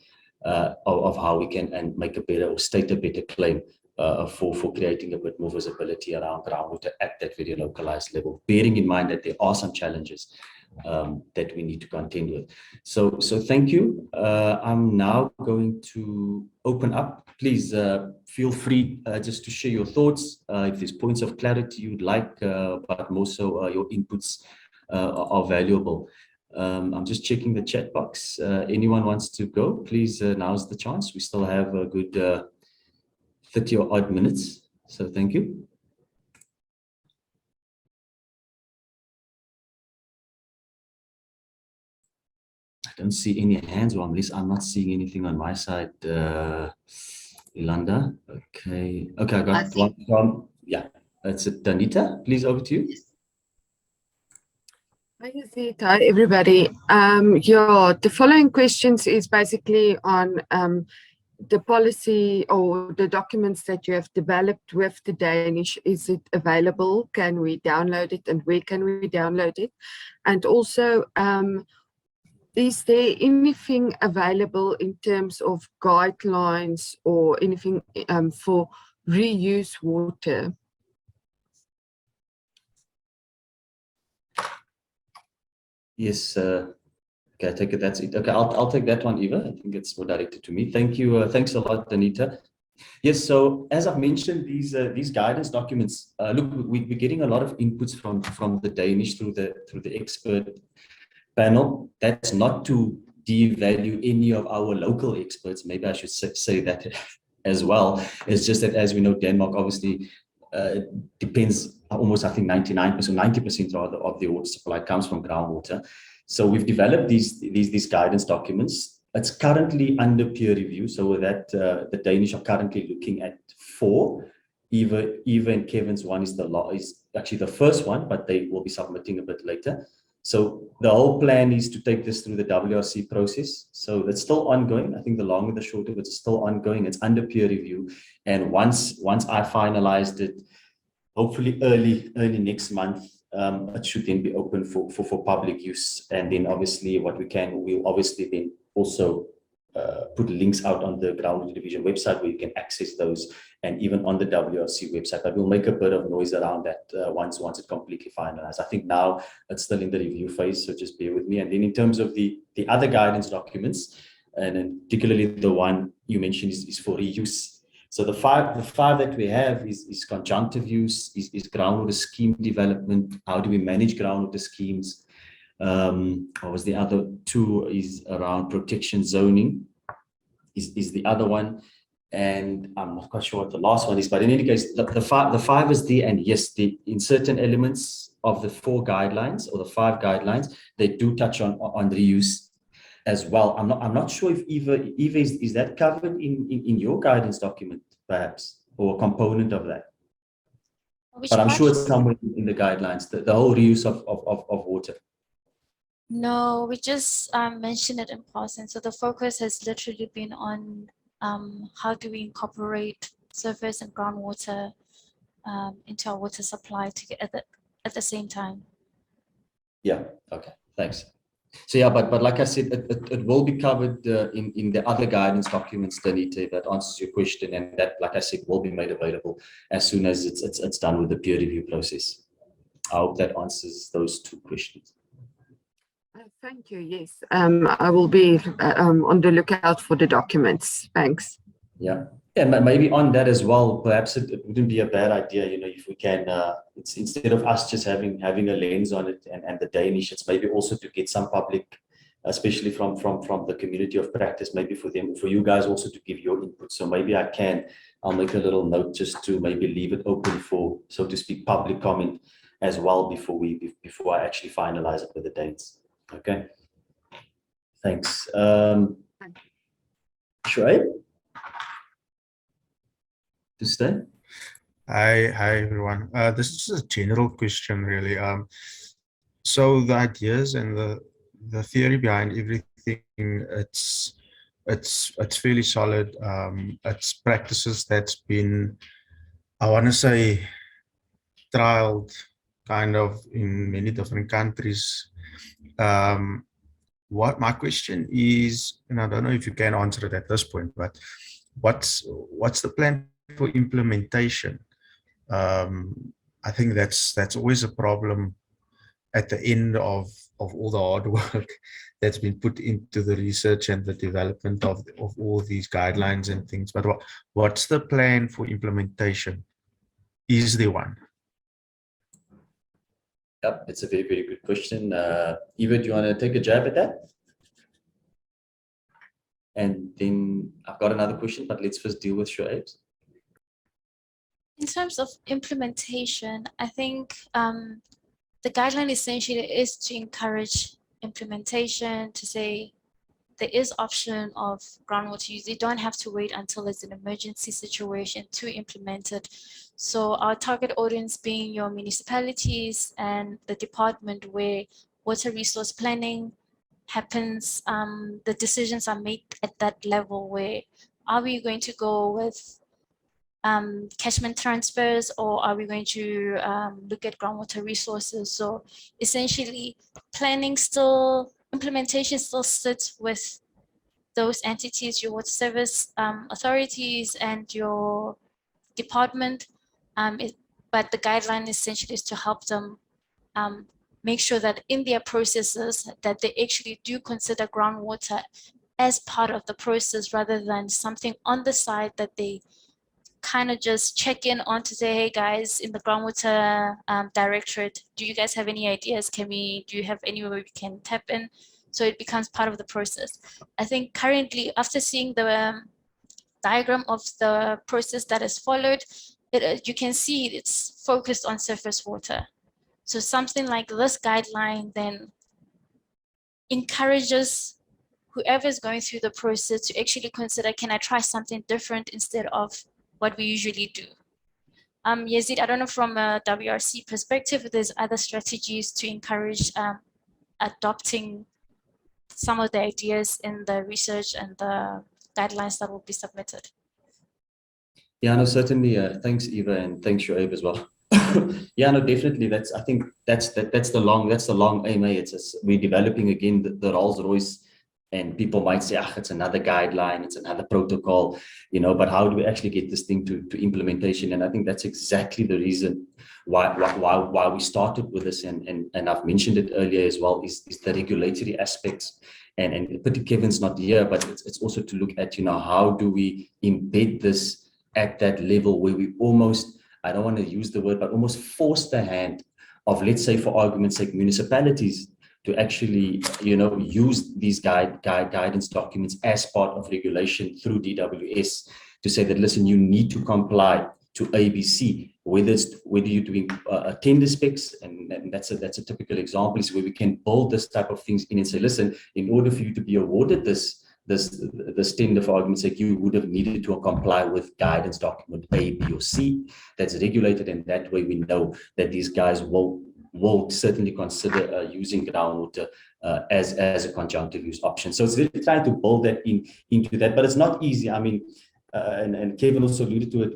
of how we can and make a better, or state a better claim for creating a bit more visibility around groundwater at that very localized level, bearing in mind that there are some challenges that we need to contend with. So thank you. I'm now going to open up. Please feel free just to share your thoughts, if there's points of clarity you'd like, but more so your inputs are valuable. I'm just checking the chat box. Anyone wants to go, please, now's the chance. We still have a good 30 or odd minutes, so thank you. I don't see any hands, or at least I'm not seeing anything on my side. Yolanda, okay, I got one from, yeah, that's it. Danita, please, over to you. Hi, Yazid. Hi, everybody. The following questions is basically on the policy or the documents that you have developed with the Danish. Is it available? Can we download it, and where can we download it? And also, is there anything available in terms of guidelines or anything for reuse water? Yes, okay, I take it that's it. Okay, I'll take that one, Eva. I think it's more directed to me. Thank you. Thanks a lot, Anita. Yes, so as I've mentioned, these guidance documents. Look, we're getting a lot of inputs from the Danish through the expert panel. That's not to devalue any of our local experts. Maybe I should say that as well. It's just that, as we know, Denmark obviously depends almost, I think, 99%, 90% rather of the water supply comes from groundwater. So we've developed these guidance documents. It's currently under peer review, so that the Danish are currently looking at 4. Eva and Kevin's one is actually the first one, but they will be submitting a bit later. So the whole plan is to take this through the WRC process. So it's still ongoing. I think the longer the shorter, but it's still ongoing. It's under peer review, and once I finalized it, hopefully early next month, it should then be open for public use. And then obviously we'll obviously then also put links out on the Groundwater Division website where you can access those, and even on the WRC website. But we'll make a bit of noise around that once it's completely finalized. I think now it's still in the review phase, so just bear with me. And then in terms of the other guidance documents, and then particularly the one you mentioned is for reuse. So the five that we have is conjunctive use, is groundwater scheme development. How do we manage groundwater schemes? What was the other 2? Is around protection zoning, is the other one. And I'm not quite sure what the last one is, but in any case, the 5 is there. And yes, in certain elements of the 4 guidelines or the 5 guidelines, they do touch on reuse as well. I'm not sure if Eva is that covered in your guidance document, perhaps, or a component of that. Which But I'm part? sure it's somewhere in the guidelines, the whole reuse of water. No, we just mentioned it in passing. So the focus has literally been on how do we incorporate surface and groundwater into our water supply at the same time. Yeah. Okay. Thanks. So yeah, but like I said, it will be covered in the other guidance documents, Danita, that answers your question, and that, like I said, will be made available as soon as it's done with the peer review process. I hope that answers those 2 questions. Thank you. Yes, I will be on the lookout for the documents. Thanks. Yeah. Yeah, maybe on that as well, perhaps it wouldn't be a bad idea, if we can, it's instead of us just having a lens on it and the Danish, it's maybe also to get some public, especially from the community of practice, maybe for you guys also to give your input. So maybe I'll make a little note just to maybe leave it open for, so to speak, public comment as well before I actually finalize it with the Danes. Okay. Thanks. Shoaib? To stay? Hi everyone. This is a general question, really. So the ideas and the theory behind everything, it's fairly solid. It's practices that's been, I want to say, trialed kind of in many different countries. What my question is, and I don't know if you can answer it at this point, but what's the plan for implementation? I think that's always a problem at the end of all the hard work that's been put into the research and the development of all these guidelines and things. But what's the plan for implementation? Is there one? Yep, it's a very, very good question. Eva, do you want to take a jab at that? And then I've got another question, but let's first deal with Shoaib's. In terms of implementation, I think the guideline essentially is to encourage implementation, to say there is option of groundwater use. You don't have to wait until it's an emergency situation to implement it. So our target audience being your municipalities and the department where water resource planning happens, the decisions are made at that level where are we going to go with catchment transfers, or are we going to look at groundwater resources? So essentially implementation still sits with those entities, your water service authorities and your department, but the guideline essentially is to help them make sure that in their processes that they actually do consider groundwater as part of the process rather than something on the side that they kind of just check in on to say, hey guys, in the groundwater directorate, do you guys have any ideas? Do you have anywhere we can tap in? So it becomes part of the process. I think currently, after seeing the diagram of the process that is followed, you can see it's focused on surface water. So something like this guideline then encourages whoever is going through the process to actually consider, can I try something different instead of what we usually do? Yazid, I don't know from a WRC perspective, if there's other strategies to encourage adopting some of the ideas in the research and the guidelines that will be submitted. Yeah, no, certainly. Thanks, Eva, and thanks, Shoaib, as well. Yeah, no, definitely. I think that's the long aim. We're developing again the Rolls Royce, and people might say, it's another guideline, it's another protocol, but how do we actually get this thing to implementation? And I think that's exactly the reason why we started with this, and I've mentioned it earlier as well, is the regulatory aspects. And particularly Kevin's not here, but it's also to look at, how do we embed this at that level where we almost, I don't want to use the word, but almost force the hand of, let's say, for argument's sake, municipalities to actually, use these guidance documents as part of regulation through DWS to say that, listen, you need to comply to ABC, whether you're doing tender specs, and that's a typical example, is where we can build this type of things in and say, listen, in order for you to be awarded this tender, for argument's sake, you would have needed to comply with guidance document A, B, or C that's regulated, and that way we know that these guys will certainly consider using groundwater as a conjunctive use option. So it's really trying to build that into that, but it's not easy. I mean, and Kevin also alluded to it,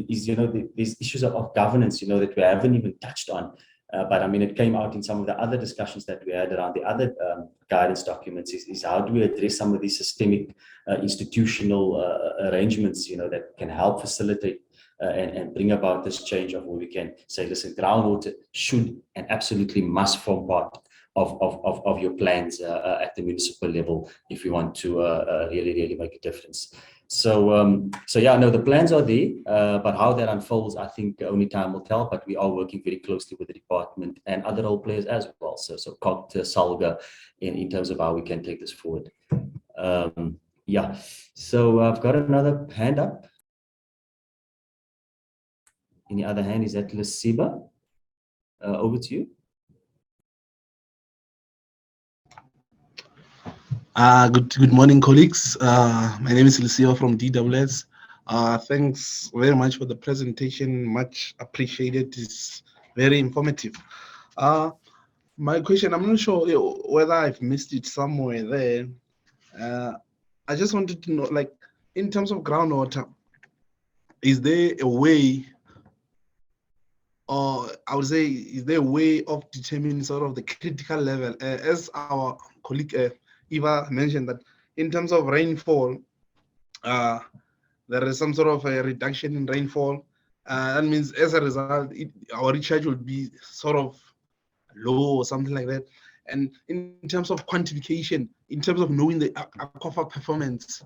is, these issues of governance, that we haven't even touched on. But I mean, it came out in some of the other discussions that we had around the other guidance documents, is how do we address some of these systemic institutional arrangements, that can help facilitate and bring about this change of where we can say, listen, groundwater should and absolutely must form part of your plans at the municipal level if you want to really make a difference. So yeah, no, the plans are there, but how that unfolds, I think only time will tell. But we are working very closely with the department and other role players as well. So COGT, Salga, in terms of how we can take this forward. Yeah. So I've got another hand up. In the other hand, is that Lesiba? Over to you. Good morning, colleagues. My name is Lucio from DWS. Thanks very much for the presentation. Much appreciated. It's very informative. My question, I'm not sure whether I've missed it somewhere there. I just wanted to know, like, in terms of groundwater, is there a way, or I would say, is there a way of determining sort of the critical level? As our colleague Eva mentioned, that in terms of rainfall, there is some sort of a reduction in rainfall. That means as a result, our recharge will be sort of low or something like that. And in terms of quantification, in terms of knowing the aquifer performance,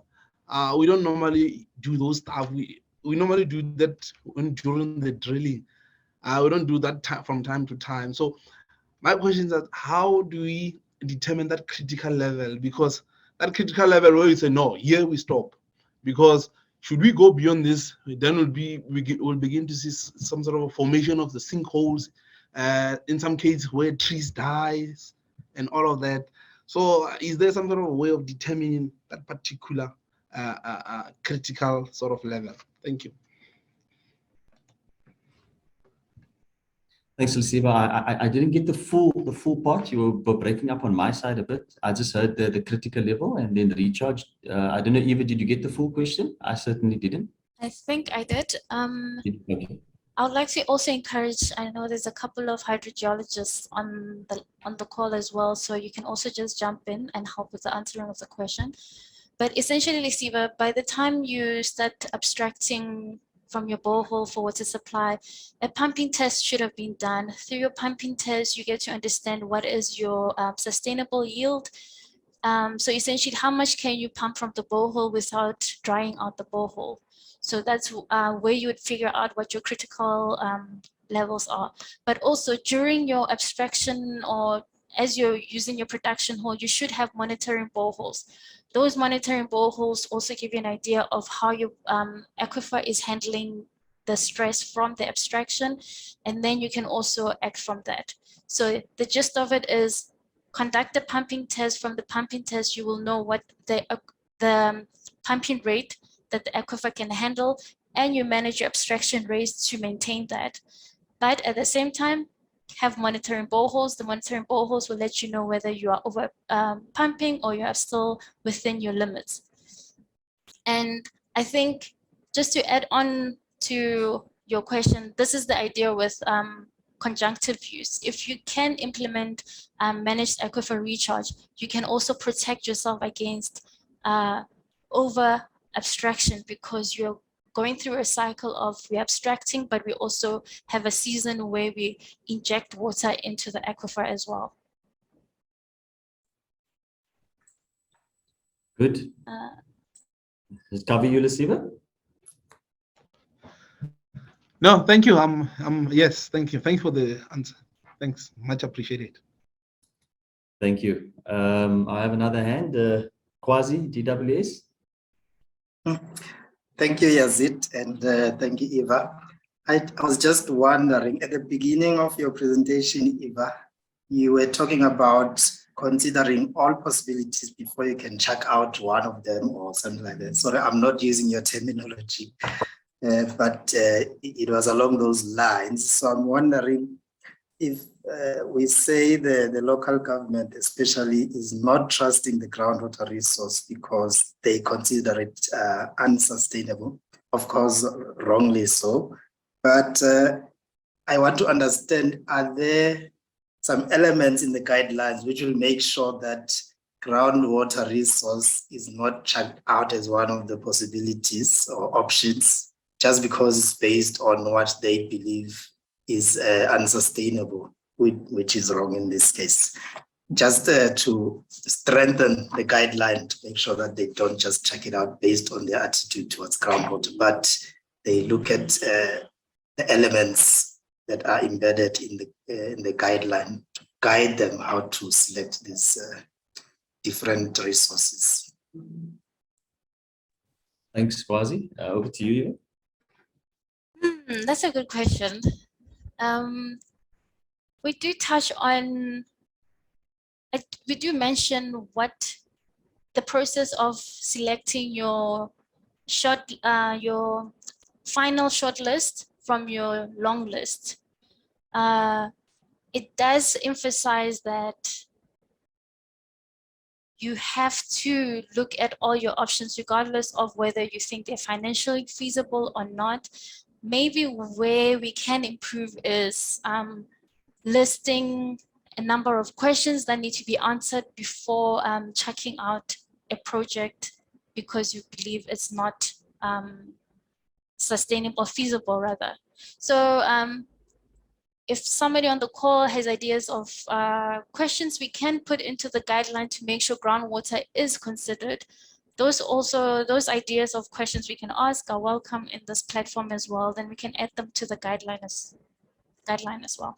we don't normally do those stuff. We normally do that during the drilling. We don't do that from time to time. So my question is that how do we determine that critical level? Because that critical level where you say, no, here we stop. Because should we go beyond this, then we'll begin to see some sort of a formation of the sinkholes, in some cases where trees dies and all of that. So is there some sort of a way of determining that particular critical sort of level? Thank you. Thanks, Lesiba. I didn't get the full part. You were breaking up on my side a bit. I just heard the critical level and then recharge. I don't know, Eva, did you get the full question? I certainly didn't. I think I did. Okay. I would like to also encourage, I know there's a couple of hydrogeologists on the call as well, so you can also just jump in and help with the answering of the question. But essentially, Lesiba, by the time you start abstracting from your borehole for water supply, a pumping test should have been done. Through your pumping test, you get to understand what is your sustainable yield. So essentially, how much can you pump from the borehole without drying out the borehole? So that's where you would figure out what your critical levels are. But also during your abstraction or as you're using your production hole, you should have monitoring boreholes. Those monitoring boreholes also give you an idea of how your aquifer is handling the stress from the abstraction, and then you can also act from that. So the gist of it is conduct the pumping test. From the pumping test, you will know what the pumping rate that the aquifer can handle, and you manage your abstraction rates to maintain that. But at the same time, have monitoring boreholes. The monitoring boreholes will let you know whether you are over pumping or you are still within your limits. And I think just to add on to your question, this is the idea with conjunctive use. If you can implement managed aquifer recharge, you can also protect yourself against over abstraction, because you're going through a cycle of re-abstracting, but we also have a season where we inject water into the aquifer as well. Good. Does it cover you, Lesiba? No, thank you. Yes, thank you. Thanks for the answer. Thanks, much appreciated. Thank you. I have another hand. Quasi, GWS. Thank you, Yazid, and thank you, Eva. I was just wondering, at the beginning of your presentation, Eva, you were talking about considering all possibilities before you can check out one of them or something like that. Sorry, I'm not using your terminology, but it was along those lines. So I'm wondering if we say the local government especially is not trusting the groundwater resource because they consider it unsustainable, of course, wrongly so. But I want to understand, are there some elements in the guidelines which will make sure that groundwater resource is not checked out as one of the possibilities or options just because it's based on what they believe is unsustainable, which is wrong in this case? Just to strengthen the guideline to make sure that they don't just check it out based on their attitude towards groundwater, but they look at the elements that are embedded in the guideline to guide them how to select these different resources. Thanks, Quasi. Over to you, Eva. That's a good question. We do touch on, we do mention what the process of selecting your final short list from your long list. It does emphasize that you have to look at all your options regardless of whether you think they're financially feasible or not. Maybe where we can improve is listing a number of questions that need to be answered before checking out a project because you believe it's not sustainable, feasible rather. So if somebody on the call has ideas of questions we can put into the guideline to make sure groundwater is considered, those ideas of questions we can ask are welcome in this platform as well. Then we can add them to the guideline as well.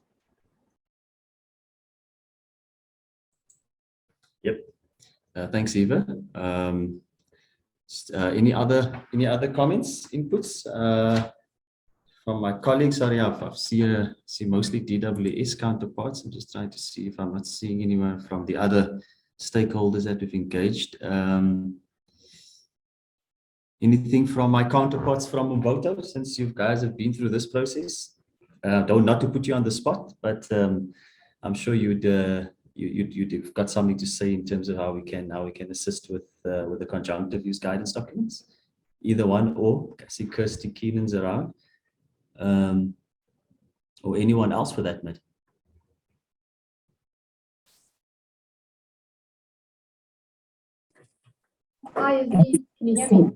Yep. Thanks, Eva. Any other comments, inputs from my colleagues? Sorry, I see mostly DWS counterparts. I'm just trying to see if I'm not seeing anyone from the other stakeholders that we've engaged. Anything from my counterparts from Umboto, since you guys have been through this process? don't not to put you on the spot, but I'm sure you've got something to say in terms of how we can assist with the conjunctive use guidance documents. Either one, or I see Kirsty Keenan's around, or anyone else for that matter. Hi, Izzy. Can you hear me?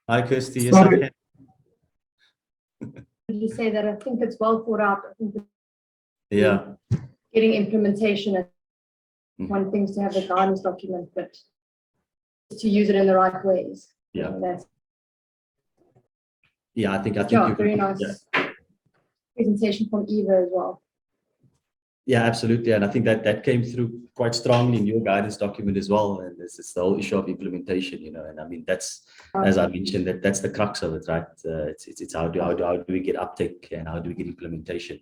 Hi, Kirsty. Yes, I can. You say that I think it's well thought out. I think Yeah. getting implementation is Mhm. one thing to have the guidance document, but to use it in the right ways. Yeah. That's I think yeah, very you, nice yeah. presentation from Eva as well. Yeah, absolutely. And I think that came through quite strongly in your guidance document as well. And it's the whole issue of implementation, you know, and I mean, that's, as I mentioned, that's the crux of it, right? It's how do we get uptake and how do we get implementation?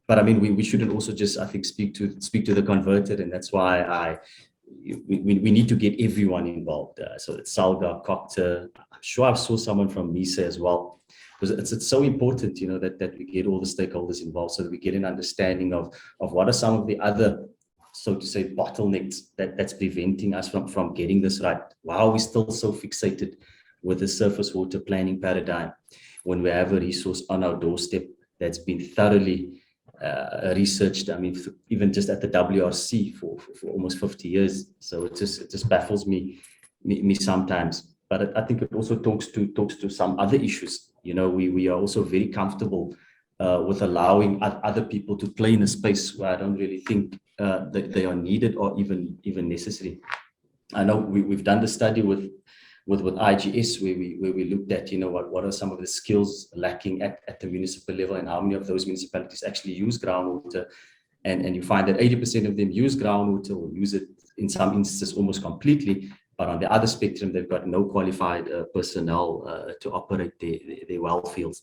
But I mean, we shouldn't also just, I think, speak to the converted. And that's why we need to get everyone involved. So it's Salga, Copter. I'm sure I saw someone from MISA as well. Because it's so important, you know, that we get all the stakeholders involved so that we get an understanding of what are some of the other, so to say, bottlenecks that's preventing us from getting this right. Why are we still so fixated with the surface water planning paradigm when we have a resource on our doorstep that's been thoroughly researched? I mean, even just at the WRC for almost 50 years. So it just baffles me sometimes. But I think it also talks to some other issues. You know, we are also very comfortable with allowing other people to play in a space where I don't really think that they are needed or even necessary. I know we've done the study with IGS where we looked at, you know, what are some of the skills lacking at the municipal level and how many of those municipalities actually use groundwater. And you find that 80% of them use groundwater or use it in some instances almost completely. But on the other spectrum, they've got no qualified personnel to operate their well fields.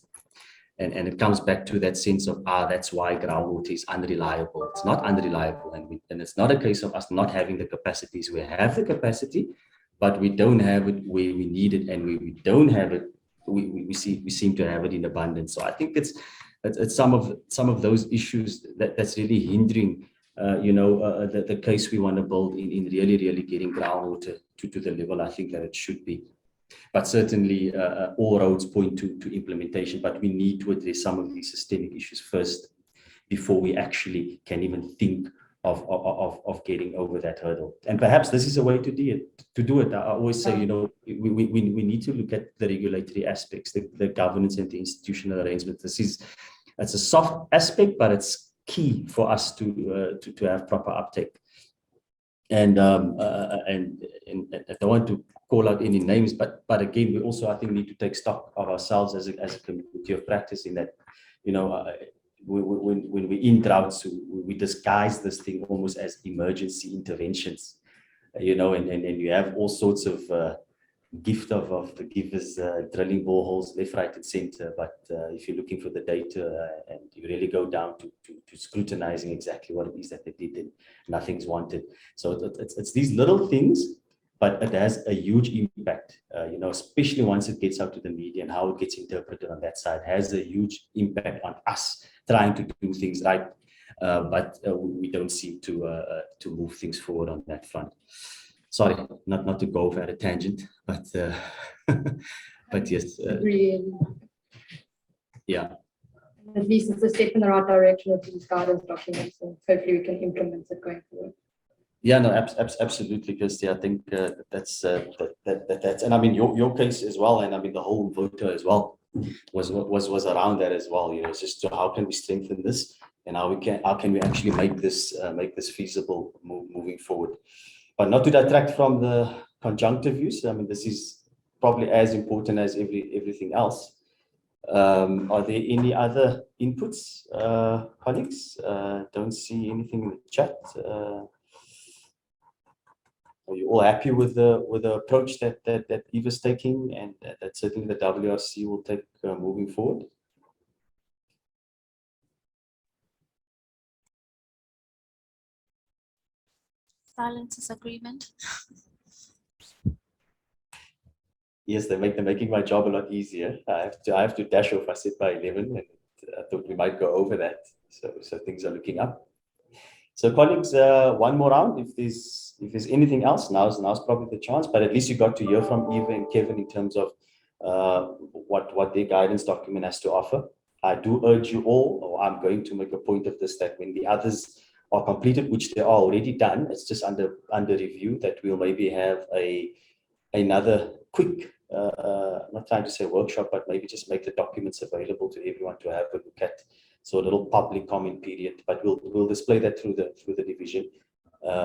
And it comes back to that sense of, that's why groundwater is unreliable. It's not unreliable. And it's not a case of us not having the capacities. We have the capacity, but we don't have it where we need it. And where we don't have it, we seem to have it in abundance. So I think it's some of those issues that's really hindering the case we want to build in really getting groundwater to the level I think that it should be. But certainly all roads point to implementation, but we need to address some of these systemic issues first before we actually can even think of getting over that hurdle. And perhaps this is a way to do it. I always say, you know, we need to look at the regulatory aspects, the governance and the institutional arrangement. It's a soft aspect, but it's key for us to have proper uptake. And I don't want to call out any names, but again, we also, I think, need to take stock of ourselves as a community of practice in that, you know, when we're in droughts, we disguise this thing almost as emergency interventions, you know, and you have all sorts of gift of the givers drilling boreholes left, right, and center. But if you're looking for the data and you really go down to scrutinizing exactly what it is that they did, then nothing's wanted. So it's these little things, but it has a huge impact, you know, especially once it gets out to the media and how it gets interpreted on that side has a huge impact on us trying to do things right. But we don't seem to move things forward on that front. Sorry, not to go off at a tangent, but but yes. Yeah. At least it's a step in the right direction with these guidance documents, and hopefully we can implement it going forward. Yeah, no, absolutely, Kirsty. I think that's and I mean your case as well, and I mean the whole voter as well was around that as well. You know, it's just how can we strengthen this, and how can we actually make this feasible moving forward. But not to detract from the conjunctive use. I mean, this is probably as important as everything else. Are there any other inputs, colleagues? Don't see anything in the chat. Are you all happy with the approach that Eva's taking, and that certainly the WRC will take moving forward? Silence is agreement. Yes, they're making my job a lot easier. I have to dash off. I sit by 11, and thought we might go over that. So things are looking up. So colleagues, one more round. If there's anything else, now's probably the chance. But at least you got to hear from Eva and Kevin in terms of what their guidance document has to offer. I do urge you all, or I'm going to make a point of this, that when the others are completed, which they are already done, it's just under review, that we'll maybe have another quick, not trying to say workshop, but maybe just make the documents available to everyone to have a look at. So a little public comment period, but we'll display that through the division,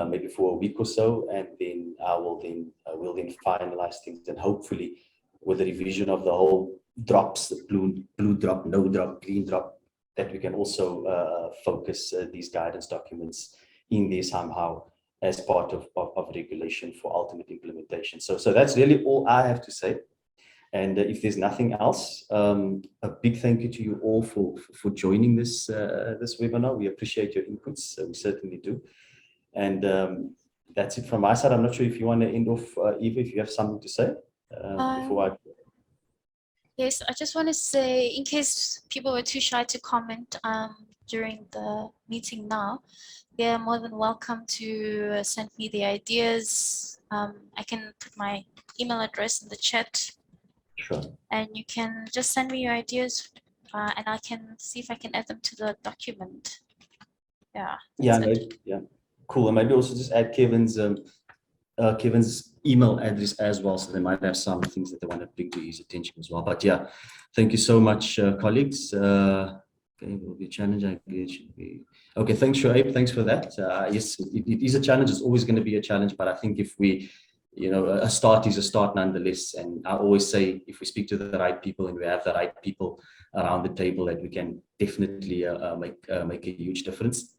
maybe for a week or so, and then we'll then finalize things, and hopefully with the revision of the whole drops, the blue drop, no drop, green drop, that we can also focus these guidance documents in there somehow as part of regulation for ultimate implementation. So that's really all I have to say. And if there's nothing else, a big thank you to you all for joining this webinar. We appreciate your inputs. We certainly do. And that's it from my side. I'm not sure if you want to end off, Eva, if you have something to say before I. Yes, I just want to say, in case people were too shy to comment during the meeting now, they're more than welcome to send me the ideas. I can put my email address in the chat. Sure. And you can just send me your ideas, and I can see if I can add them to the document. Yeah. Yeah. Maybe, yeah. Cool. And maybe also just add Kevin's email address as well, so they might have some things that they want to bring to his attention as well. But yeah, thank you so much, colleagues. Okay, it will be a challenge. I guess should be okay. Thanks, Shoaib. Thanks for that. Yes, it is a challenge. It's always going to be a challenge, but I think if we, a start is a start nonetheless. And I always say, if we speak to the right people and we have the right people around the table, that we can definitely make a huge difference.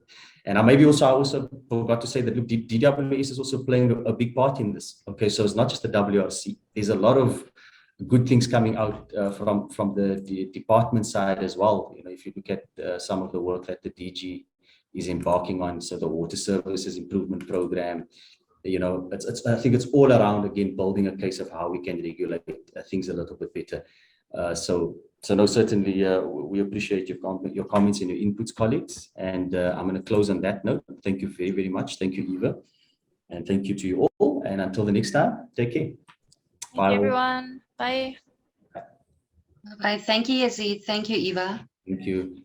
And I also forgot to say that, look, DWS is also playing a big part in this. Okay, so it's not just the WRC. There's a lot of good things coming out from the department side as well. If you look at some of the work that the DG is embarking on, so the water services improvement program, I think it's all around, again, building a case of how we can regulate things a little bit better. So no, certainly we appreciate your comments and your inputs, colleagues. And I'm going to close on that note. Thank you very, very much. Thank you, Eva. And thank you to you all. And until the next time, take care. Thank you, everyone. Bye. Bye. Thank you, Yazid. Thank you, Eva. Thank you.